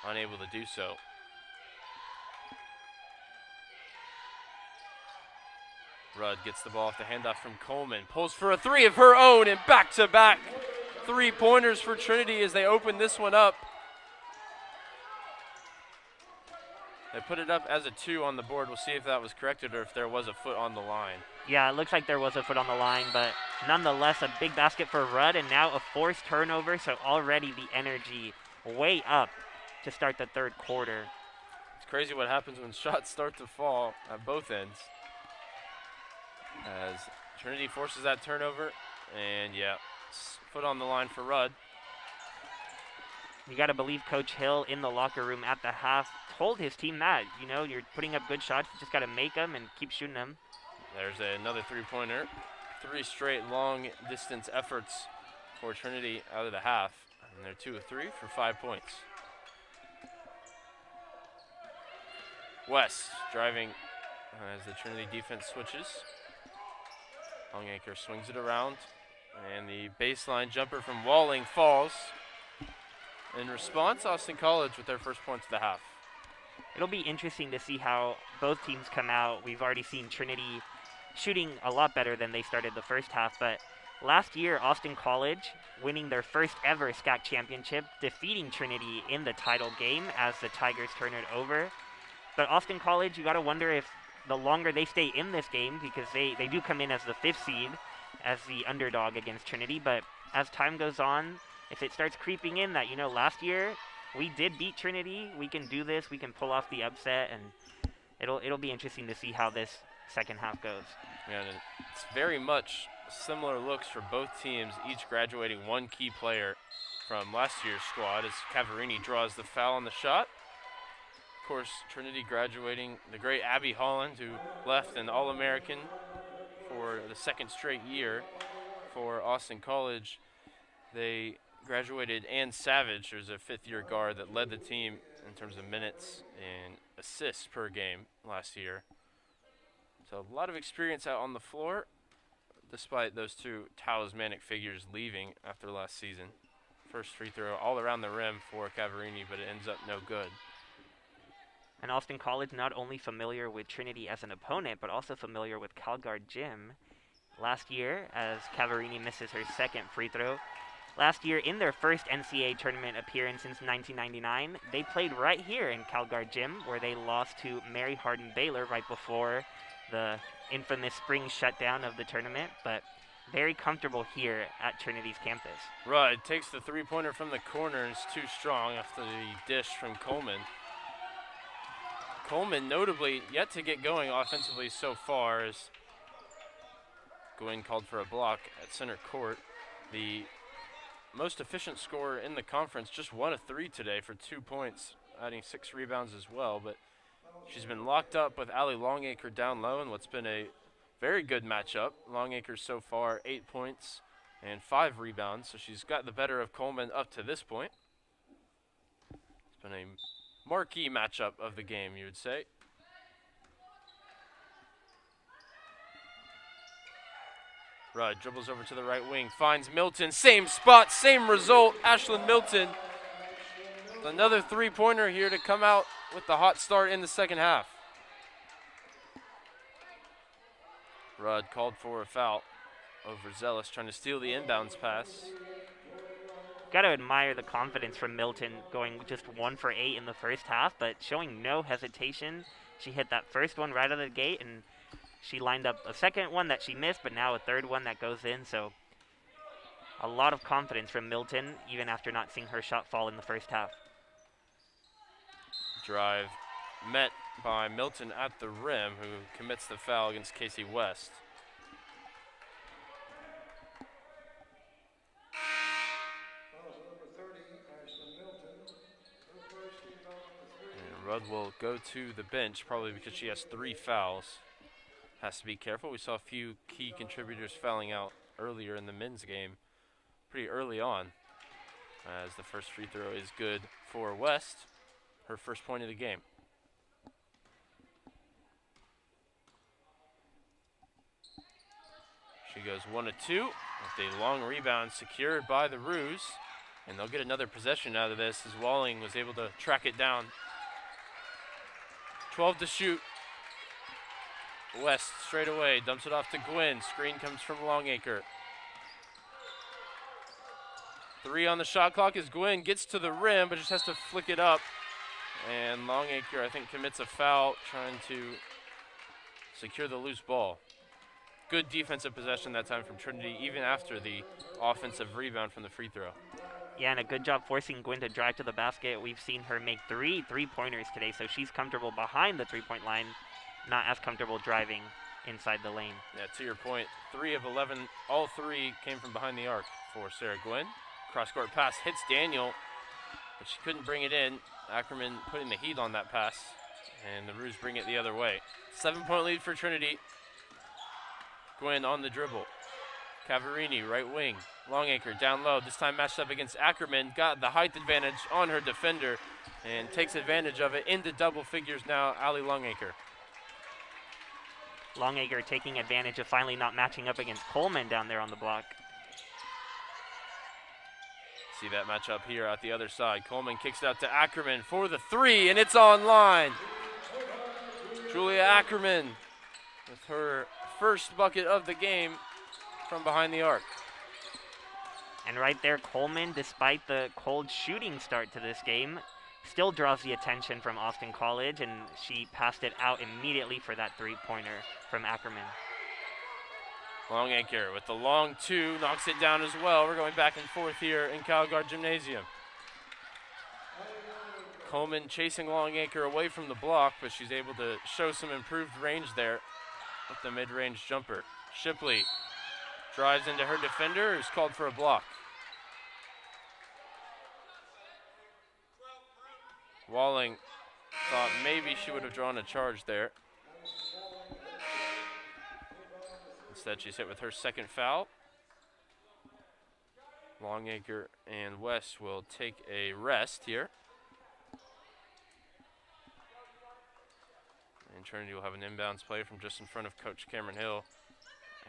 Unable to do so. Rudd gets the ball off the handoff from Coleman. Pulls for a 3 of her own, and back-to-back 3-pointers for Trinity as they open this one up. They put it up as a 2 on the board. We'll see if that was corrected or if there was a foot on the line. Yeah, it looks like there was a foot on the line, but nonetheless, a big basket for Rudd, and now a forced turnover, so already the energy way up to start the third quarter. It's crazy what happens when shots start to fall at both ends. As Trinity forces that turnover, and yeah, foot on the line for Rudd. You got to believe Coach Hill in the locker room at the half told his team that, you know, you're putting up good shots, you just got to make them and keep shooting them. There's another 3-pointer. 3 straight long-distance efforts for Trinity out of the half, and they're 2 of 3 for 5 points. West driving as the Trinity defense switches. Longacre swings it around, and the baseline jumper from Walling falls. In response, Austin College with their first points of the half. It'll be interesting to see how both teams come out. We've already seen Trinity shooting a lot better than they started the first half, but last year, Austin College winning their first ever SCAC championship, defeating Trinity in the title game as the Tigers turn it over. But Austin College, you got to wonder if the longer they stay in this game, because they do come in as the 5th seed, as the underdog against Trinity, but as time goes on, if it starts creeping in that, you know, last year we did beat Trinity, we can do this, we can pull off the upset, and it'll be interesting to see how this second half goes. Yeah, and it's very much similar looks for both teams, each graduating one key player from last year's squad as Cavarini draws the foul on the shot. Of course, Trinity graduating the great Abby Holland, who left an All-American for the 2nd straight year. For Austin College, they graduated Ann Savage, who's a 5th-year guard that led the team in terms of minutes and assists per game last year. So a lot of experience out on the floor, despite those 2 talismanic figures leaving after last season. First free throw all around the rim for Cavarini, but it ends up no good. And Austin College not only familiar with Trinity as an opponent, but also familiar with Calgary Gym. Last year, as Cavarini misses her 2nd free throw, last year in their first NCAA tournament appearance since 1999, they played right here in Calgary Gym, where they lost to Mary Hardin Baylor right before the infamous spring shutdown of the tournament, but very comfortable here at Trinity's campus. Rudd takes the 3-pointer from the corner and is too strong after the dish from Coleman. Coleman notably yet to get going offensively so far, as Gwynn called for a block at center court. the most efficient scorer in the conference, just 1 of 3 today for 2 points, adding 6 rebounds as well. But she's been locked up with Allie Longacre down low in what's been a very good matchup. Longacre so far 8 points and 5 rebounds, so she's got the better of Coleman up to this point. It's been a marquee matchup of the game, you would say. Rudd dribbles over to the right wing, finds Milton, same spot, same result. Ashlyn Milton, another three-pointer here to come out with the hot start in the second half. Rudd called for a foul overzealous, trying to steal the inbounds pass. Got to admire the confidence from Milton, going just 1 for 8 in the first half, but showing no hesitation. She hit that first one right out of the gate, and she lined up a second one that she missed, but now a third one that goes in. So a lot of confidence from Milton, even after not seeing her shot fall in the first half. Drive met by Milton at the rim, who commits the foul against Casey West. And Rudd will go to the bench, probably because she has 3 fouls. Has to be careful. We saw a few key contributors fouling out earlier in the men's game, pretty early on, as the first free throw is good for West, her first point of the game. She goes 1 of 2 with a long rebound secured by the Roos, and they'll get another possession out of this as Walling was able to track it down. 12 to shoot. West straight away, dumps it off to Gwynn. Screen comes from Longacre. 3 on the shot clock as Gwynn gets to the rim, but just has to flick it up. And Longacre, I think, commits a foul, trying to secure the loose ball. Good defensive possession that time from Trinity, even after the offensive rebound from the free throw. Yeah, and a good job forcing Gwynn to drive to the basket. We've seen her make 3 three-pointers today, so she's comfortable behind the three-point line, not as comfortable driving inside the lane. Yeah, to your point, 3 of 11, all 3 came from behind the arc for Sarah Gwynn. Cross-court pass hits Daniel, but she couldn't bring it in. Ackerman putting the heat on that pass, and the Roos bring it the other way. 7-point lead for Trinity. Gwynn on the dribble. Cavarini, right wing. Longacre down low, this time matched up against Ackerman. Got the height advantage on her defender and takes advantage of it into double figures now, Allie Longacre. Longacre taking advantage of finally not matching up against Coleman down there on the block. See that matchup here at the other side. Coleman kicks it out to Ackerman for the 3, and it's online. Julia Ackerman with her first bucket of the game from behind the arc. And right there, Coleman, despite the cold shooting start to this game, still draws the attention from Austin College, and she passed it out immediately for that three-pointer from Ackerman. Longacre with the long 2, knocks it down as well. We're going back and forth here in Calgard Gymnasium. Coleman chasing Longacre away from the block, but she's able to show some improved range there with the mid-range jumper. Shipley drives into her defender, who's called for a block. Walling thought maybe she would have drawn a charge there. Instead, she's hit with her second foul. Longacre and West will take a rest here. And Trinity will have an inbounds play from just in front of Coach Cameron Hill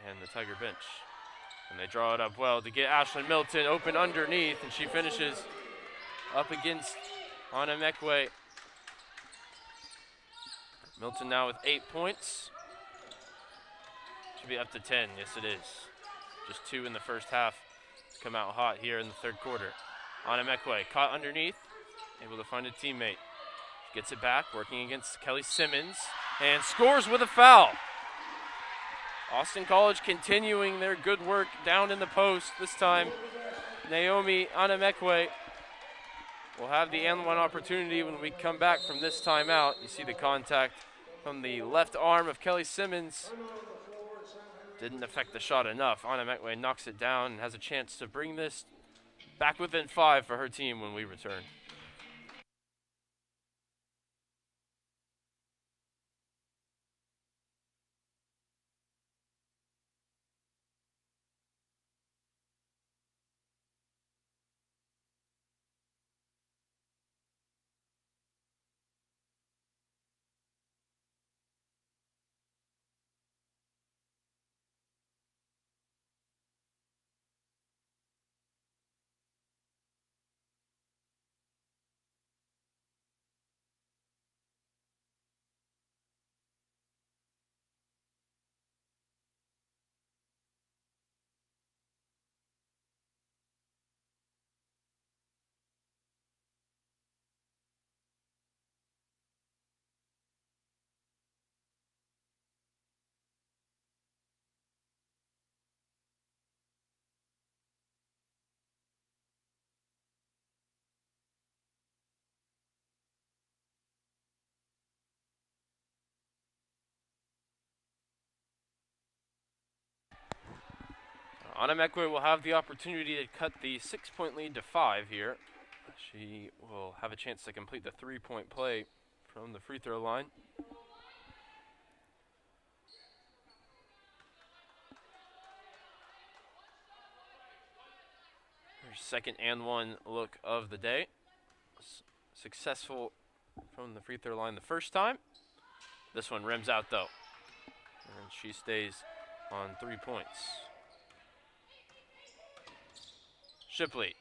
and the Tiger bench. And they draw it up well to get Ashlyn Milton open underneath, and she finishes up against Anna Mekwe. Milton now with 8 points. Should be up to 10, yes it is. Just 2 in the first half. Come out hot here in the third quarter. Anna Mekwe caught underneath, able to find a teammate. She gets it back, working against Kelly Simmons, and scores with a foul. Austin College continuing their good work down in the post. This time, Naomi Anna Mekwe will have the and one opportunity when we come back from this timeout. You see the contact from the left arm of Kelly Simmons. didn't affect the shot enough. Anna Mekwe knocks it down and has a chance to bring this back within 5 for her team when we return. Anna Mekwe will have the opportunity to cut the 6-point lead to 5 here. She will have a chance to complete the 3-point play from the free throw line. Her second and 1 look of the day. Successful from the free throw line the first time. This one rims out though. And she stays on 3 points. Shipley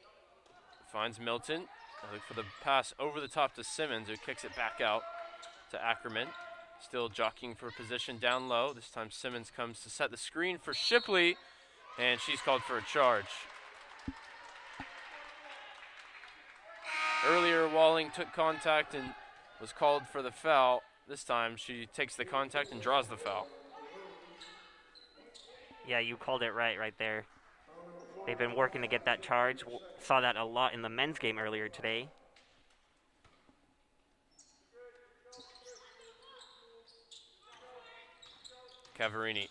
finds Milton. Look for the pass over the top to Simmons, who kicks it back out to Ackerman. Still jockeying for position down low. This time Simmons comes to set the screen for Shipley, and she's called for a charge. Earlier, Walling took contact and was called for the foul. This time she takes the contact and draws the foul. Yeah, you called it right there. They've been working to get that charge. Saw that a lot in the men's game earlier today. Cavarini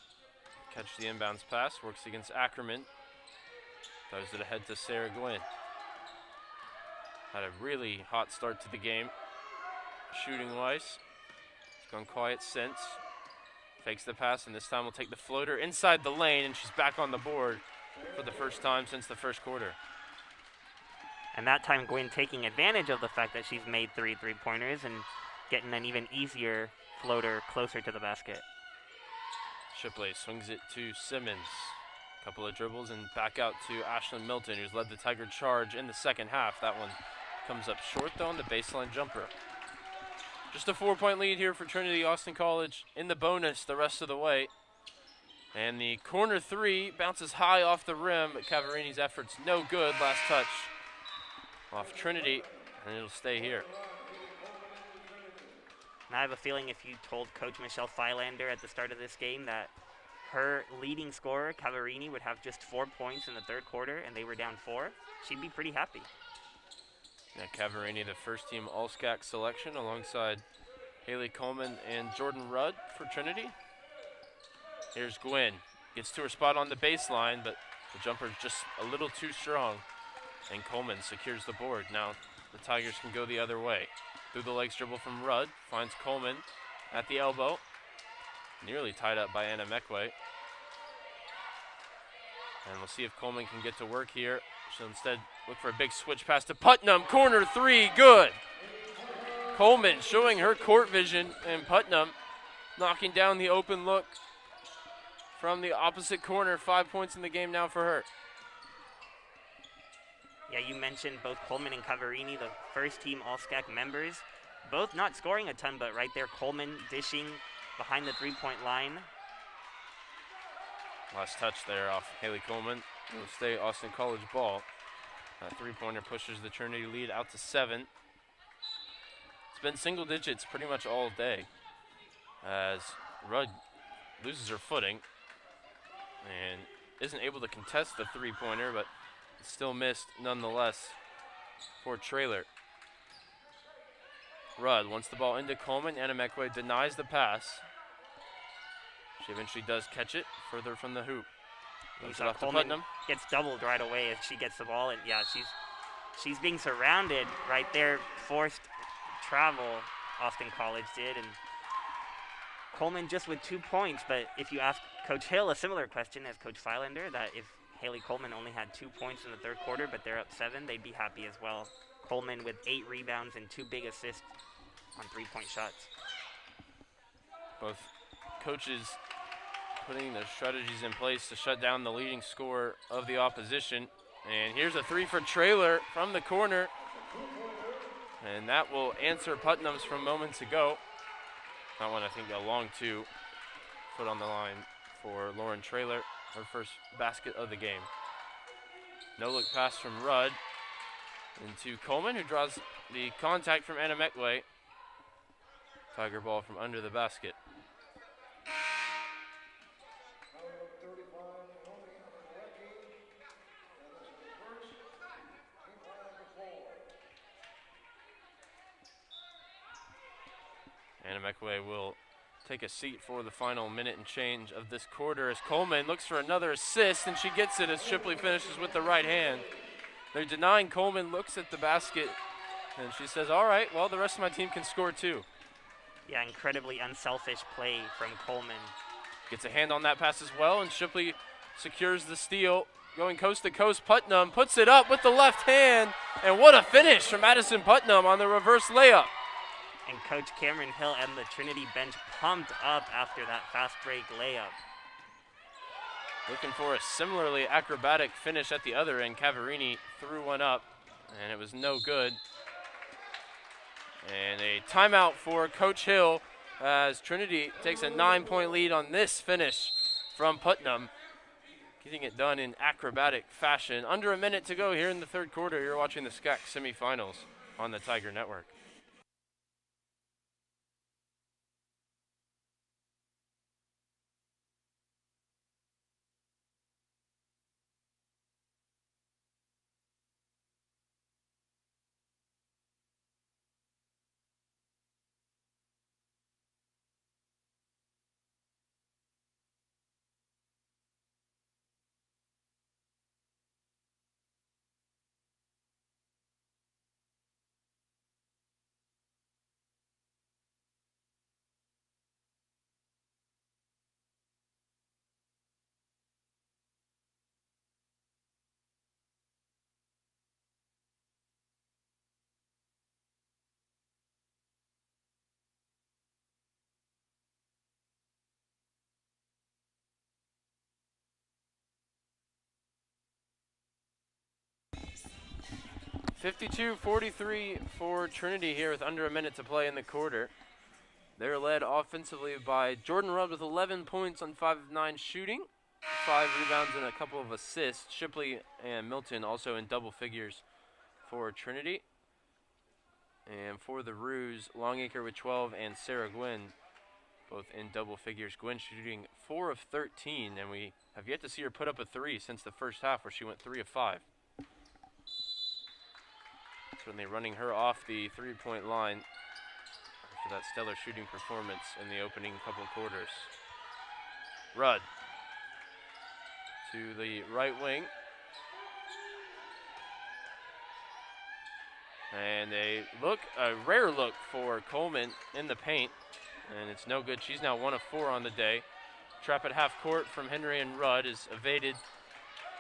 catch the inbounds pass, works against Ackerman. Throws it ahead to Sarah Gwynn. Had a really hot start to the game, shooting-wise. It's gone quiet since. Fakes the pass, and this time will take the floater inside the lane, and she's back on the board for the first time since the first quarter. And that time Gwynn taking advantage of the fact that she's made 3 3-pointers and getting an even easier floater closer to the basket. Shipley swings it to Simmons. Couple of dribbles and back out to Ashlyn Milton, who's led the Tiger charge in the second half. That one comes up short, though, on the baseline jumper. Just a 4-point lead here for Trinity Austin College in the bonus the rest of the way. And the corner 3 bounces high off the rim, but Cavarini's efforts no good. Last touch off Trinity, and it'll stay here. And I have a feeling if you told Coach Michelle Philander at the start of this game that her leading scorer, Cavarini, would have just 4 points in the third quarter and they were down 4, she'd be pretty happy. Yeah, Cavarini, the first team All-SCAC selection alongside Haley Coleman and Jordan Rudd for Trinity. Here's Gwynn. Gets to her spot on the baseline, but the jumper's just a little too strong. And Coleman secures the board. Now the Tigers can go the other way. Through the legs dribble from Rudd. Finds Coleman at the elbow. Nearly tied up by Anna Mekwe. And we'll see if Coleman can get to work here. She'll instead look for a big switch pass to Putnam. Corner 3, good. Coleman showing her court vision, and Putnam knocking down the open look from the opposite corner. 5 points in the game now for her. Yeah, you mentioned both Coleman and Cavarini, the first team All-SCAC members. Both not scoring a ton, but right there, Coleman dishing behind the 3-point line. Last touch there off Haley Coleman. It'll stay Austin College ball. That 3-pointer pushes the Trinity lead out to 7. It's been single digits pretty much all day as Rudd loses her footing and isn't able to contest the 3-pointer, but still missed nonetheless for Traylor. Rudd wants the ball into Coleman. Anna Mekwe denies the pass. Yeah. She eventually does catch it further from the hoop. You saw Coleman gets doubled right away as she gets the ball, and yeah, she's being surrounded right there, forced travel. Austin College did, and Coleman just with 2 points. But if you ask Coach Hill a similar question as Coach Pfeilander, that if Haley Coleman only had 2 points in the third quarter, but they're up 7, they'd be happy as well. Coleman with 8 rebounds and 2 big assists on 3-point shots. Both coaches putting their strategies in place to shut down the leading scorer of the opposition. And here's a 3 for Traylor from the corner. And that will answer Putnam's from moments ago. That one, I think, a long 2 foot on the line for Lauren Traylor, her first basket of the game. No look pass from Rudd into Coleman, who draws the contact from Anna Meckway. Tiger ball from under the basket. Anna Meckway will take a seat for the final minute and change of this quarter as Coleman looks for another assist, and she gets it as Shipley finishes with the right hand. They're denying Coleman, looks at the basket, and she says, all right, well, the rest of my team can score too. Yeah, incredibly unselfish play from Coleman. Gets a hand on that pass as well, and Shipley secures the steal. Going coast to coast, Putnam puts it up with the left hand, and what a finish from Madison Putnam on the reverse layup. And Coach Cameron Hill and the Trinity bench pumped up after that fast break layup. Looking for a similarly acrobatic finish at the other end. Cavarini threw one up, and it was no good. And a timeout for Coach Hill as Trinity takes a 9-point lead on this finish from Putnam. Getting it done in acrobatic fashion. Under a minute to go here in the third quarter. You're watching the SCAC semifinals on the Tiger Network. (52-43) for Trinity here with under a minute to play in the quarter. They're led offensively by Jordan Rudd with 11 points on 5 of 9 shooting, 5 rebounds and a couple of assists. Shipley and Milton also in double figures for Trinity. And for the Roos, Longacre with 12 and Sarah Gwynn both in double figures. Gwynn shooting 4 of 13, and we have yet to see her put up a 3 since the first half where she went 3 of 5. Certainly running her off the three-point line after that stellar shooting performance in the opening couple quarters. Rudd to the right wing. And a rare look for Coleman in the paint, and it's no good. She's now 1 of 4 on the day. Trap at half court from Henry and Rudd is evaded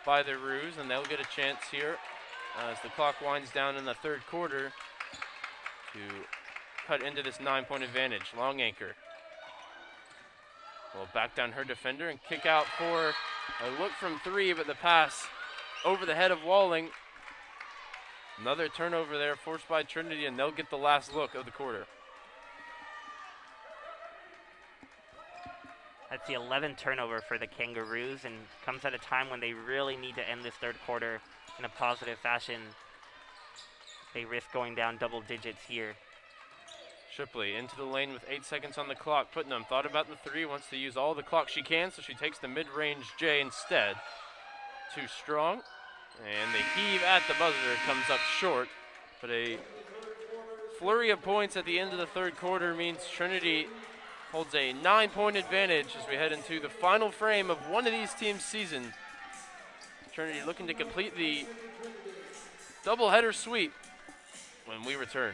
by the Roos, and they'll get a chance here as the clock winds down in the third quarter to cut into this 9-point advantage. Longacre will back down her defender and kick out for a look from 3, but the pass over the head of Walling. Another turnover there forced by Trinity, and they'll get the last look of the quarter. That's the 11th turnover for the Kangaroos, and comes at a time when they really need to end this third quarter in a positive fashion. They risk going down double digits here. Shipley into the lane with 8 seconds on the clock. Putnam thought about the 3, wants to use all the clock she can, so she takes the mid-range J instead. Too strong, and the heave at the buzzer comes up short, but a flurry of points at the end of the third quarter means Trinity holds a 9-point advantage as we head into the final frame of one of these teams' season. Trinity looking to complete the doubleheader sweep when we return.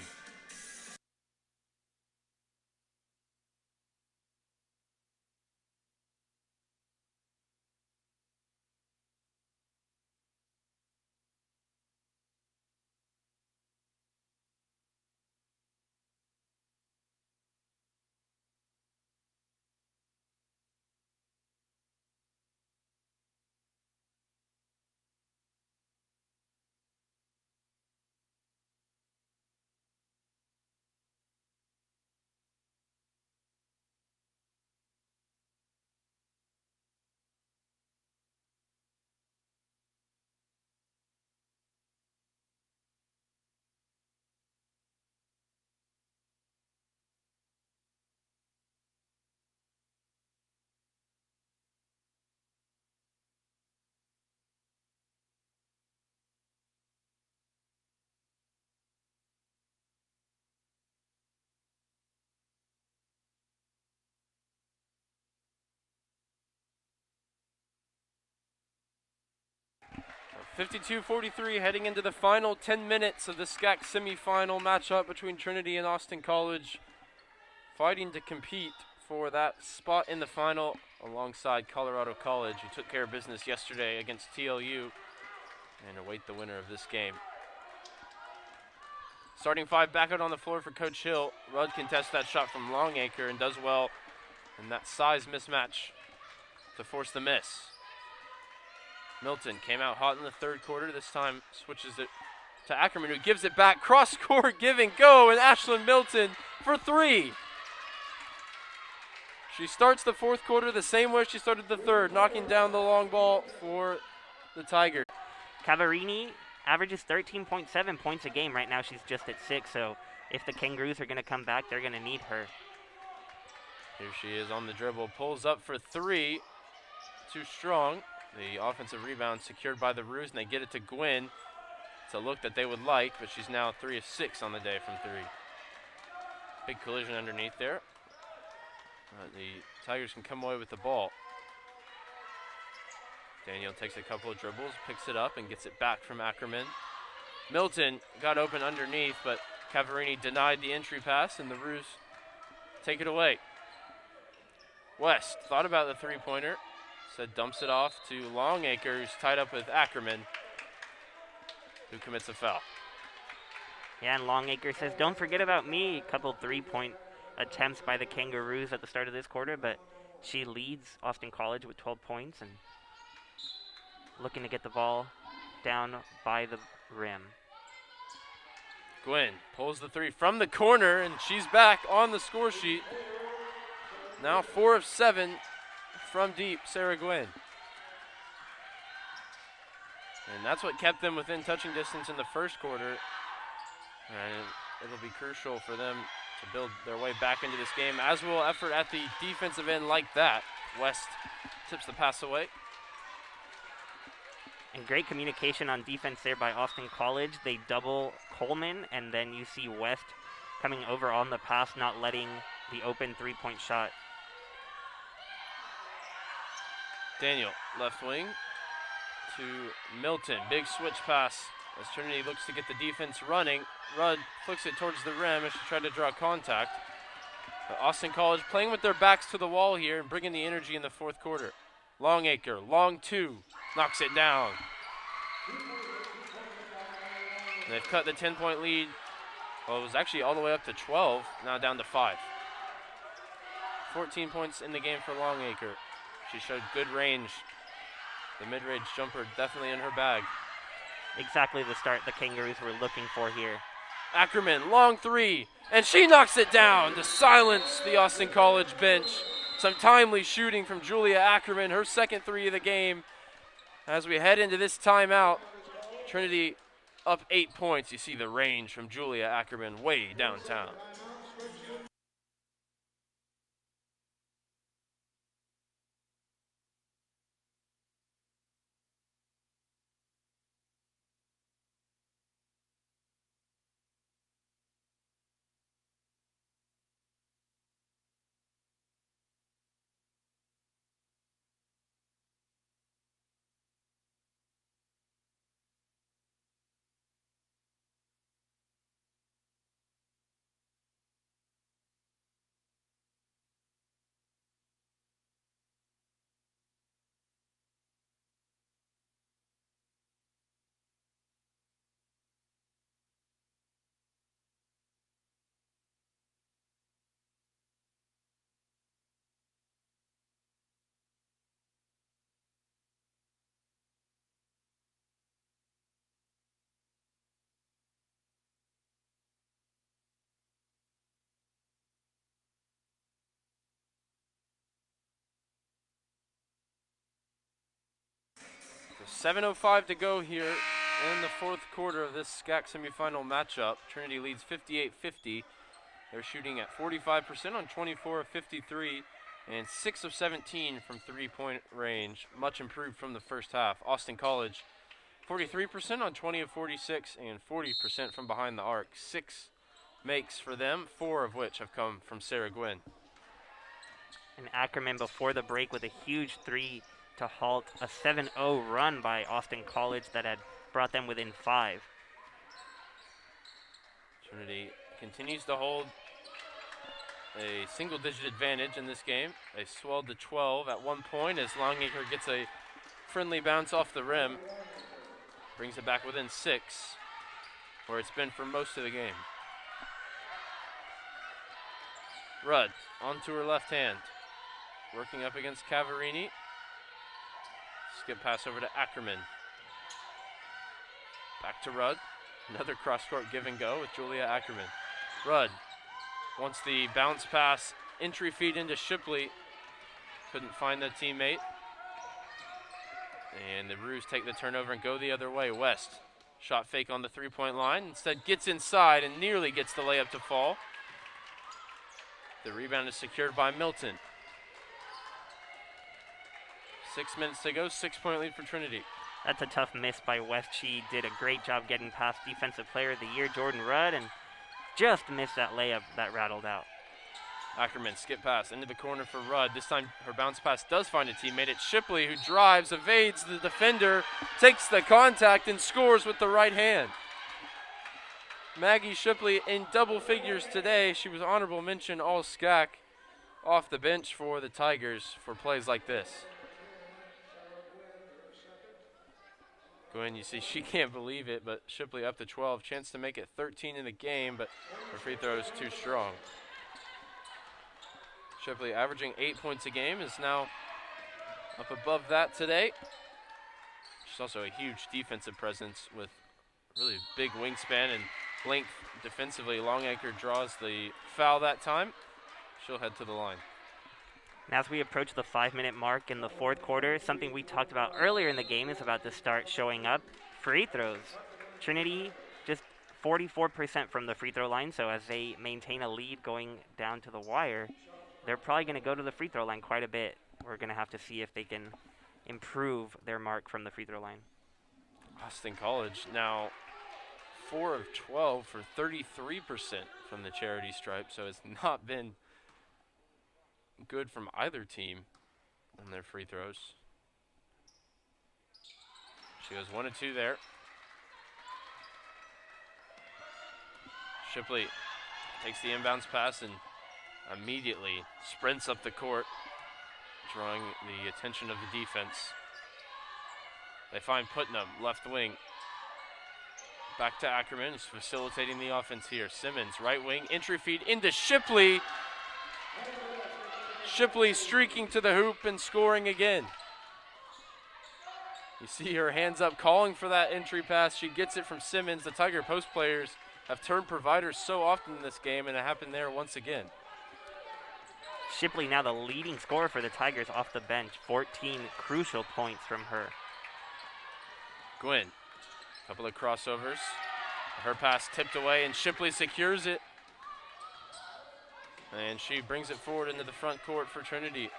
So 52-43 heading into the final 10 minutes of the SCAC semifinal matchup between Trinity and Austin College, fighting to compete for that spot in the final alongside Colorado College, who took care of business yesterday against TLU, and await the winner of this game. Starting five back out on the floor for Coach Hill. Rudd contests that shot from Longacre and does well in that size mismatch to force the miss. Milton came out hot in the third quarter. This time switches it to Ackerman, who gives it back. Cross-court give and go, and Ashlyn Milton for three. She starts the fourth quarter the same way she started the third, knocking down the long ball for the Tigers. Cavarini averages 13.7 points a game. Right now she's just at 6, so if the Kangaroos are going to come back, they're going to need her. Here she is on the dribble, pulls up for three. Too strong. The offensive rebound secured by the Roos, and they get it to Gwynn. It's a look that they would like, but she's now 3 of 6 on the day from three. Big collision underneath there. The Tigers can come away with the ball. Daniel takes a couple of dribbles, picks it up, and gets it back from Ackerman. Milton got open underneath, but Cavarini denied the entry pass, and the Roos take it away. West thought about the three-pointer, said dumps it off to Longacre, who's tied up with Ackerman, who commits a foul. Yeah, and Longacre says, don't forget about me. A couple three-point attempts by the Kangaroos at the start of this quarter, but she leads Austin College with 12 points and looking to get the ball down by the rim. Gwynn pulls the three from the corner, and she's back on the score sheet. Now 4 of 7 from deep, Sarah Gwynn. And that's what kept them within touching distance in the first quarter. And it'll be crucial for them to build their way back into this game, as will effort at the defensive end like that. West tips the pass away. And great communication on defense there by Austin College. They double Coleman, and then you see West coming over on the pass, not letting the open three-point shot. Daniel, left wing to Milton. Big switch pass as Trinity looks to get the defense running. Rudd flicks it towards the rim as she tried to draw contact. But Austin College playing with their backs to the wall here and bringing the energy in the fourth quarter. Longacre, long two, knocks it down. And they've cut the 10-point lead. Well, it was actually all the way up to 12, now down to 5. 14 points in the game for Longacre. She showed good range. The mid-range jumper definitely in her bag. Exactly the start the Kangaroos were looking for here. Ackerman, long three, and she knocks it down to silence the Austin College bench. Some timely shooting from Julia Ackerman, her second three of the game. As we head into this timeout, Trinity up 8 points. You see the range from Julia Ackerman way downtown. 7:05 to go here in the fourth quarter of this SCAC semifinal matchup. Trinity leads 58-50. They're shooting at 45% on 24 of 53 and 6 of 17 from three-point range, much improved from the first half. Austin College, 43% on 20 of 46 and 40% from behind the arc. 6 makes for them, 4 of which have come from Sarah Gwynn. And Ackerman before the break with a huge three to halt a 7-0 run by Austin College that had brought them within 5. Trinity continues to hold a single-digit advantage in this game. They swelled to 12 at one point as Longacre gets a friendly bounce off the rim. Brings it back within 6, where it's been for most of the game. Rudd onto her left hand, working up against Cavarini. Skip pass over to Ackerman. Back to Rudd. Another cross-court give and go with Julia Ackerman. Rudd wants the bounce pass, entry feed into Shipley. Couldn't find the teammate. And the Roos take the turnover and go the other way. West, shot fake on the three-point line. Instead gets inside and nearly gets the layup to fall. The rebound is secured by Milton. 6 minutes to go, 6-point lead for Trinity. That's a tough miss by West. She did a great job getting past Defensive Player of the Year, Jordan Rudd, and just missed that layup that rattled out. Ackerman, skip pass into the corner for Rudd. This time her bounce pass does find a teammate. It's Shipley who drives, evades the defender, takes the contact, and scores with the right hand. Maggie Shipley in double figures today. She was honorable mention all SCAC off the bench for the Tigers for plays like this. Gwen, you see she can't believe it, but Shipley up to 12. Chance to make it 13 in the game, but her free throw is too strong. Shipley averaging 8 points a game is now up above that today. She's also a huge defensive presence with really big wingspan and length defensively. Longacre draws the foul that time. She'll head to the line. As we approach the 5-minute mark in the fourth quarter, something we talked about earlier in the game is about to start showing up. Free throws. Trinity just 44% from the free throw line, so as they maintain a lead going down to the wire, they're probably going to go to the free throw line quite a bit. We're going to have to see if they can improve their mark from the free throw line. Austin College now 4 of 12 for 33% from the charity stripe, so it's not been good from either team on their free throws. She goes 1 of 2 there. Shipley takes the inbounds pass and immediately sprints up the court, drawing the attention of the defense. They find Putnam, left wing. Back to Ackerman, who's facilitating the offense here. Simmons, right wing, entry feed into Shipley. Shipley streaking to the hoop and scoring again. You see her hands up calling for that entry pass. She gets it from Simmons. The Tiger post players have turned providers so often in this game, and it happened there once again. Shipley now the leading scorer for the Tigers off the bench. 14 crucial points from her. Gwynn, a couple of crossovers. Her pass tipped away, and Shipley secures it. And she brings it forward into the front court for Trinity.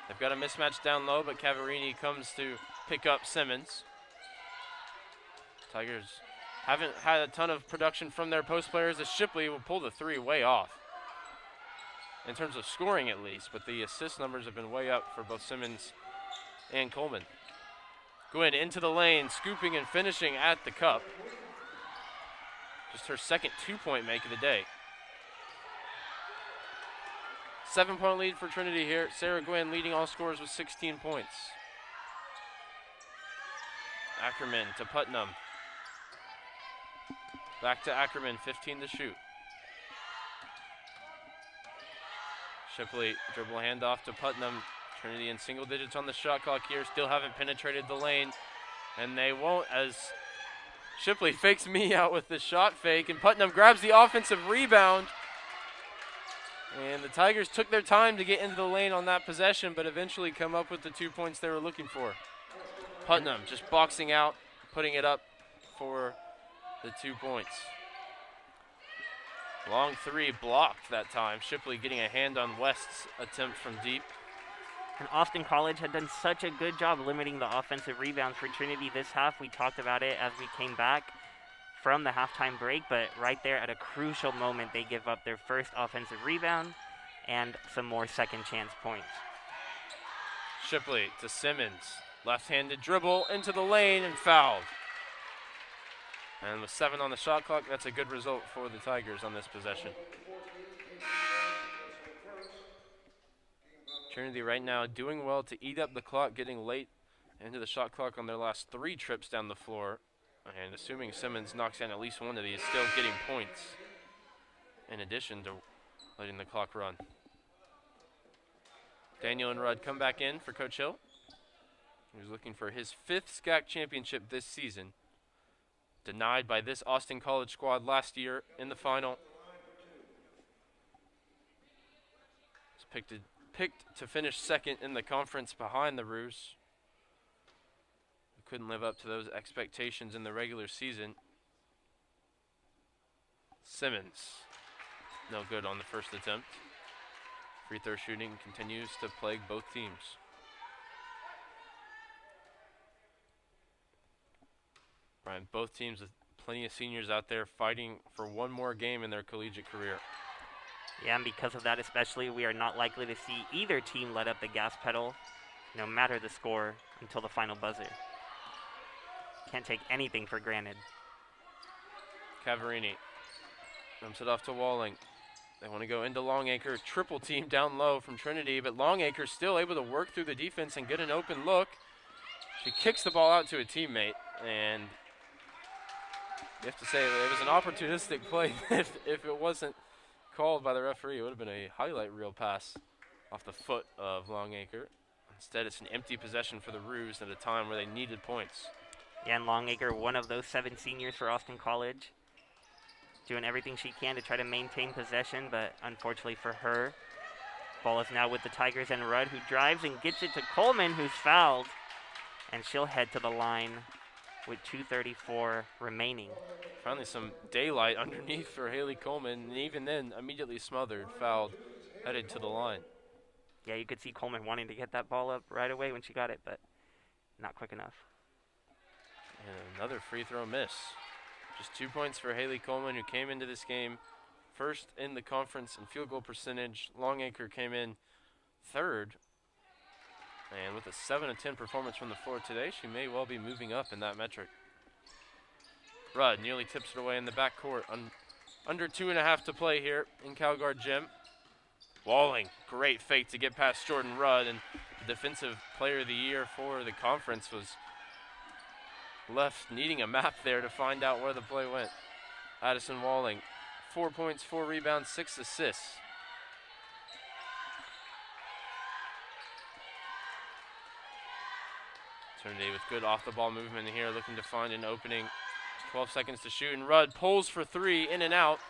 They've got a mismatch down low, but Cavarini comes to pick up Simmons. Tigers haven't had a ton of production from their post players, as Shipley will pull the three way off. In terms of scoring at least, but the assist numbers have been way up for both Simmons and Coleman. Gwynn into the lane, scooping and finishing at the cup. Just her second 2-point make of the day. 7-point lead for Trinity here. Sarah Gwynn leading all scorers with 16 points. Ackerman to Putnam. Back to Ackerman, 15 to shoot. Shipley dribble handoff to Putnam. Trinity in single digits on the shot clock here. Still haven't penetrated the lane. And they won't, as Shipley fakes me out with the shot fake. And Putnam grabs the offensive rebound. And the Tigers took their time to get into the lane on that possession, but eventually come up with the 2 points they were looking for. Putnam just boxing out, putting it up for the 2 points. Long three blocked that time. Shipley getting a hand on West's attempt from deep. And Austin College had done such a good job limiting the offensive rebounds for Trinity this half. We talked about it as we came back from the halftime break, but right there at a crucial moment, they give up their first offensive rebound and some more second chance points. Shipley to Simmons. Left-handed dribble into the lane and fouled. And with 7 on the shot clock, that's a good result for the Tigers on this possession. Trinity right now doing well to eat up the clock, getting late into the shot clock on their last 3 trips down the floor. And assuming Simmons knocks down at least one of these, still getting points in addition to letting the clock run. Daniel and Rudd come back in for Coach Hill. He was looking for his 5th SCAC championship this season. Denied by this Austin College squad last year in the final. He's picked to finish 2nd in the conference behind the Roos. Couldn't live up to those expectations in the regular season. Simmons, no good on the first attempt. Free throw shooting continues to plague both teams. Brian, both teams with plenty of seniors out there fighting for one more game in their collegiate career. Yeah, and because of that especially, we are not likely to see either team let up the gas pedal, no matter the score, until the final buzzer. Can't take anything for granted. Cavarini dumps it off to Walling. They want to go into Longacre. Triple team down low from Trinity, but Longacre still able to work through the defense and get an open look. She kicks the ball out to a teammate, and you have to say it was an opportunistic play. If it wasn't called by the referee, it would have been a highlight reel pass off the foot of Longacre. Instead, it's an empty possession for the Roos at a time where they needed points. Yeah, and Longacre, one of those 7 seniors for Austin College, doing everything she can to try to maintain possession, but unfortunately for her, ball is now with the Tigers and Rudd, who drives and gets it to Coleman, who's fouled, and she'll head to the line with 2:34 remaining. Finally some daylight underneath for Haley Coleman, and even then immediately smothered, fouled, headed to the line. Yeah, you could see Coleman wanting to get that ball up right away when she got it, but not quick enough. And another free throw miss. Just 2 points for Haley Coleman, who came into this game first in the conference in field goal percentage. Longacre came in 3rd. And with a 7 of 10 performance from the floor today, she may well be moving up in that metric. Rudd nearly tips it away in the backcourt. Under 2.5 to play here in Calguard Gym. Walling, great fake to get past Jordan Rudd, and the defensive player of the year for the conference was left needing a map there to find out where the play went. Addison Walling, 4 points, 4 rebounds, 6 assists. Trinity with good off-the-ball movement here, looking to find an opening. 12 seconds to shoot, and Rudd pulls for 3, in and out.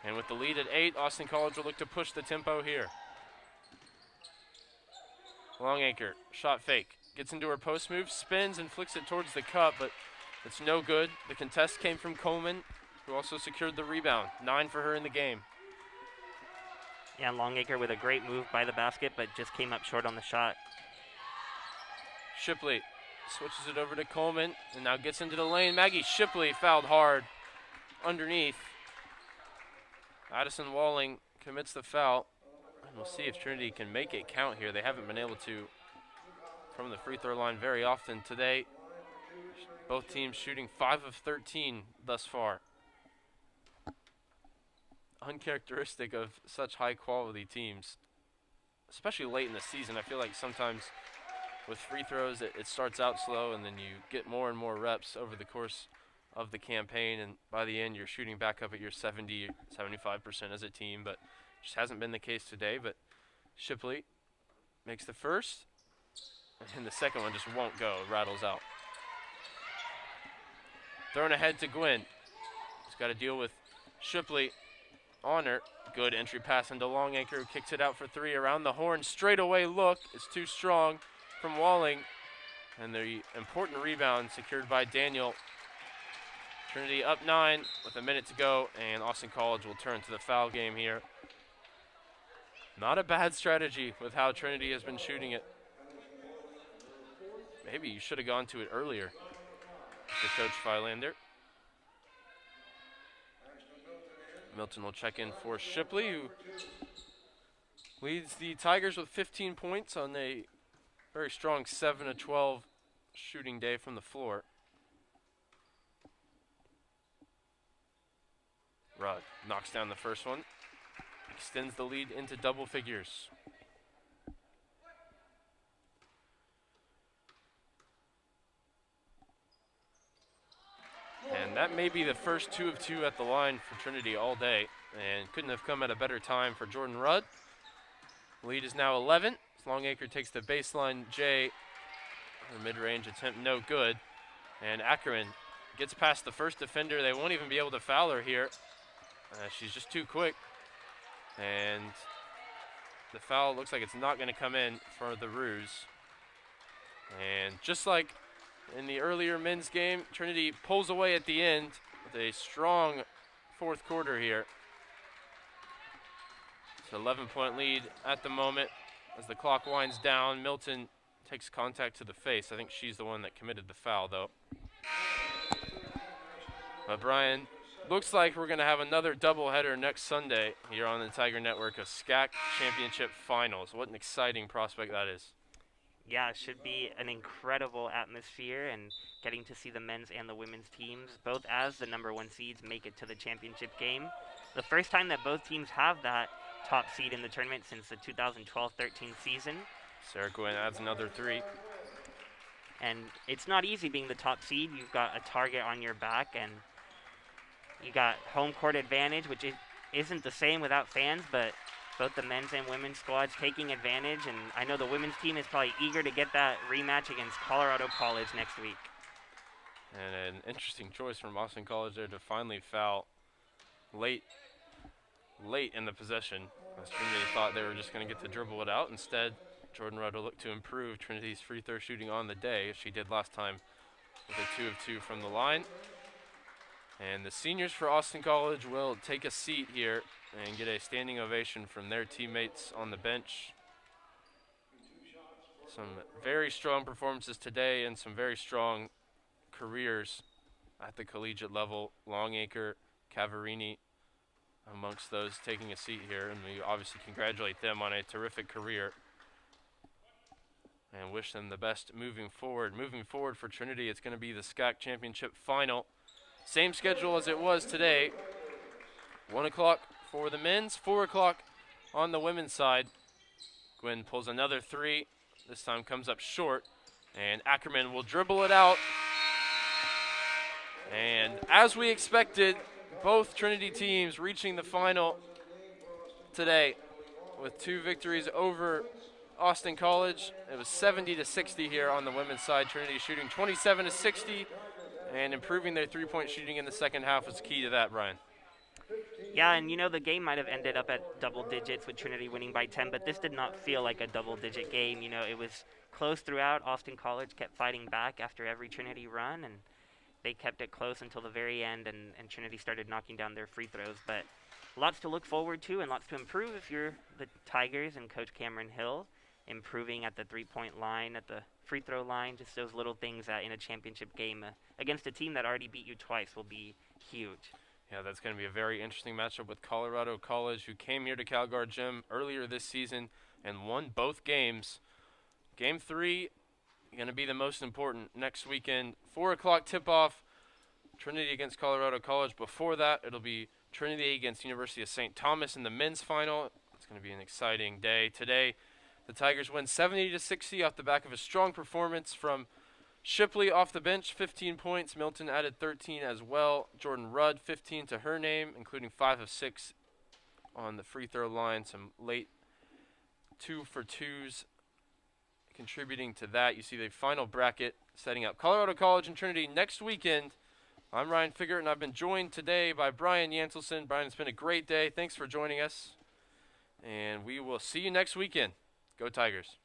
And with the lead at 8, Austin College will look to push the tempo here. Longacre, shot fake. Gets into her post move, spins and flicks it towards the cup, but it's no good. The contest came from Coleman, who also secured the rebound. 9 for her in the game. Yeah, Longacre with a great move by the basket, but just came up short on the shot. Shipley switches it over to Coleman and now gets into the lane. Maggie Shipley fouled hard underneath. Addison Walling commits the foul. And we'll see if Trinity can make it count here. They haven't been able to from the free throw line very often today. Both teams shooting 5 of 13 thus far. Uncharacteristic of such high quality teams, especially late in the season. I feel like sometimes with free throws it starts out slow and then you get more and more reps over the course of the campaign, and by the end you're shooting back up at your 70, 75% as a team, but just hasn't been the case today. But Shipley makes the first, and the second one just won't go. It rattles out. Thrown ahead to Gwynn. He's got to deal with Shipley on her. Good entry pass into Longacre, who kicks it out for 3 around the horn. Straightaway look is too strong from Walling. And the important rebound secured by Daniel. Trinity up 9 with a minute to go, and Austin College will turn to the foul game here. Not a bad strategy with how Trinity has been shooting it. Maybe you should have gone to it earlier, for Coach Phylander. Milton will check in for Shipley, who leads the Tigers with 15 points on a very strong 7 of 12 shooting day from the floor. Rudd knocks down the first one, extends the lead into double figures. And that may be the first 2 of 2 at the line for Trinity all day, and couldn't have come at a better time for Jordan Rudd. Lead is now 11. Longacre takes the baseline J. The mid-range attempt no good. And Ackerman gets past the first defender. They won't even be able to foul her here. She's just too quick. And the foul looks like it's not going to come in for the Roos. And just like in the earlier men's game, Trinity pulls away at the end with a strong fourth quarter here. It's an 11-point lead at the moment. As the clock winds down, Milton takes contact to the face. I think she's the one that committed the foul, though. But Brian, looks like we're going to have another doubleheader next Sunday here on the Tiger Network of SCAC Championship Finals. What an exciting prospect that is. Yeah, it should be an incredible atmosphere, and getting to see the men's and the women's teams, both as the #1 seeds, make it to the championship game. The first time that both teams have that top seed in the tournament since the 2012-13 season. Sarah Gwynn adds another 3. And it's not easy being the top seed. You've got a target on your back, and you got home court advantage, which isn't the same without fans, but both the men's and women's squads taking advantage, and I know the women's team is probably eager to get that rematch against Colorado College next week. And an interesting choice from Austin College there to finally foul late in the possession. As Trinity thought they were just going to get to dribble it out. Instead, Jordan Rudd will look to improve Trinity's free throw shooting on the day, as she did last time with a 2 of 2 from the line. And the seniors for Austin College will take a seat here and get a standing ovation from their teammates on the bench. Some very strong performances today and some very strong careers at the collegiate level. Longacre, Cavarini, amongst those taking a seat here, and we obviously congratulate them on a terrific career and wish them the best moving forward. Moving forward for Trinity, it's going to be the SCAC Championship Final. Same schedule as it was today. 1 o'clock for the men's, 4 o'clock on the women's side. Gwynn pulls another 3. This time comes up short, and Ackerman will dribble it out. And as we expected, both Trinity teams reaching the final today with 2 victories over Austin College. It was 70-60 here on the women's side. Trinity shooting 27-60 and improving their three-point shooting in the second half was key to that, Brian. Yeah, and you know the game might have ended up at double digits with Trinity winning by 10, but this did not feel like a double-digit game. You know, it was close throughout. Austin College kept fighting back after every Trinity run, and they kept it close until the very end, and Trinity started knocking down their free throws. But lots to look forward to and lots to improve if you're the Tigers and Coach Cameron Hill, improving at the three-point line, at the free throw line, just those little things that in a championship game against a team that already beat you twice will be huge. Yeah, that's going to be a very interesting matchup with Colorado College, who came here to CalGuard Gym earlier this season and won both games. Game 3 going to be the most important next weekend. 4 o'clock tip-off, Trinity against Colorado College. Before that, it'll be Trinity against University of St. Thomas in the men's final. It's going to be an exciting day. Today, the Tigers win 70-60 off the back of a strong performance from Shipley off the bench, 15 points. Milton added 13 as well. Jordan Rudd, 15 to her name, including 5 of 6 on the free throw line. Some late 2-for-2s contributing to that. You see the final bracket setting up Colorado College and Trinity next weekend. I'm Ryan Figert, and I've been joined today by Brian Yantelson. Brian, it's been a great day. Thanks for joining us, and we will see you next weekend. Go Tigers.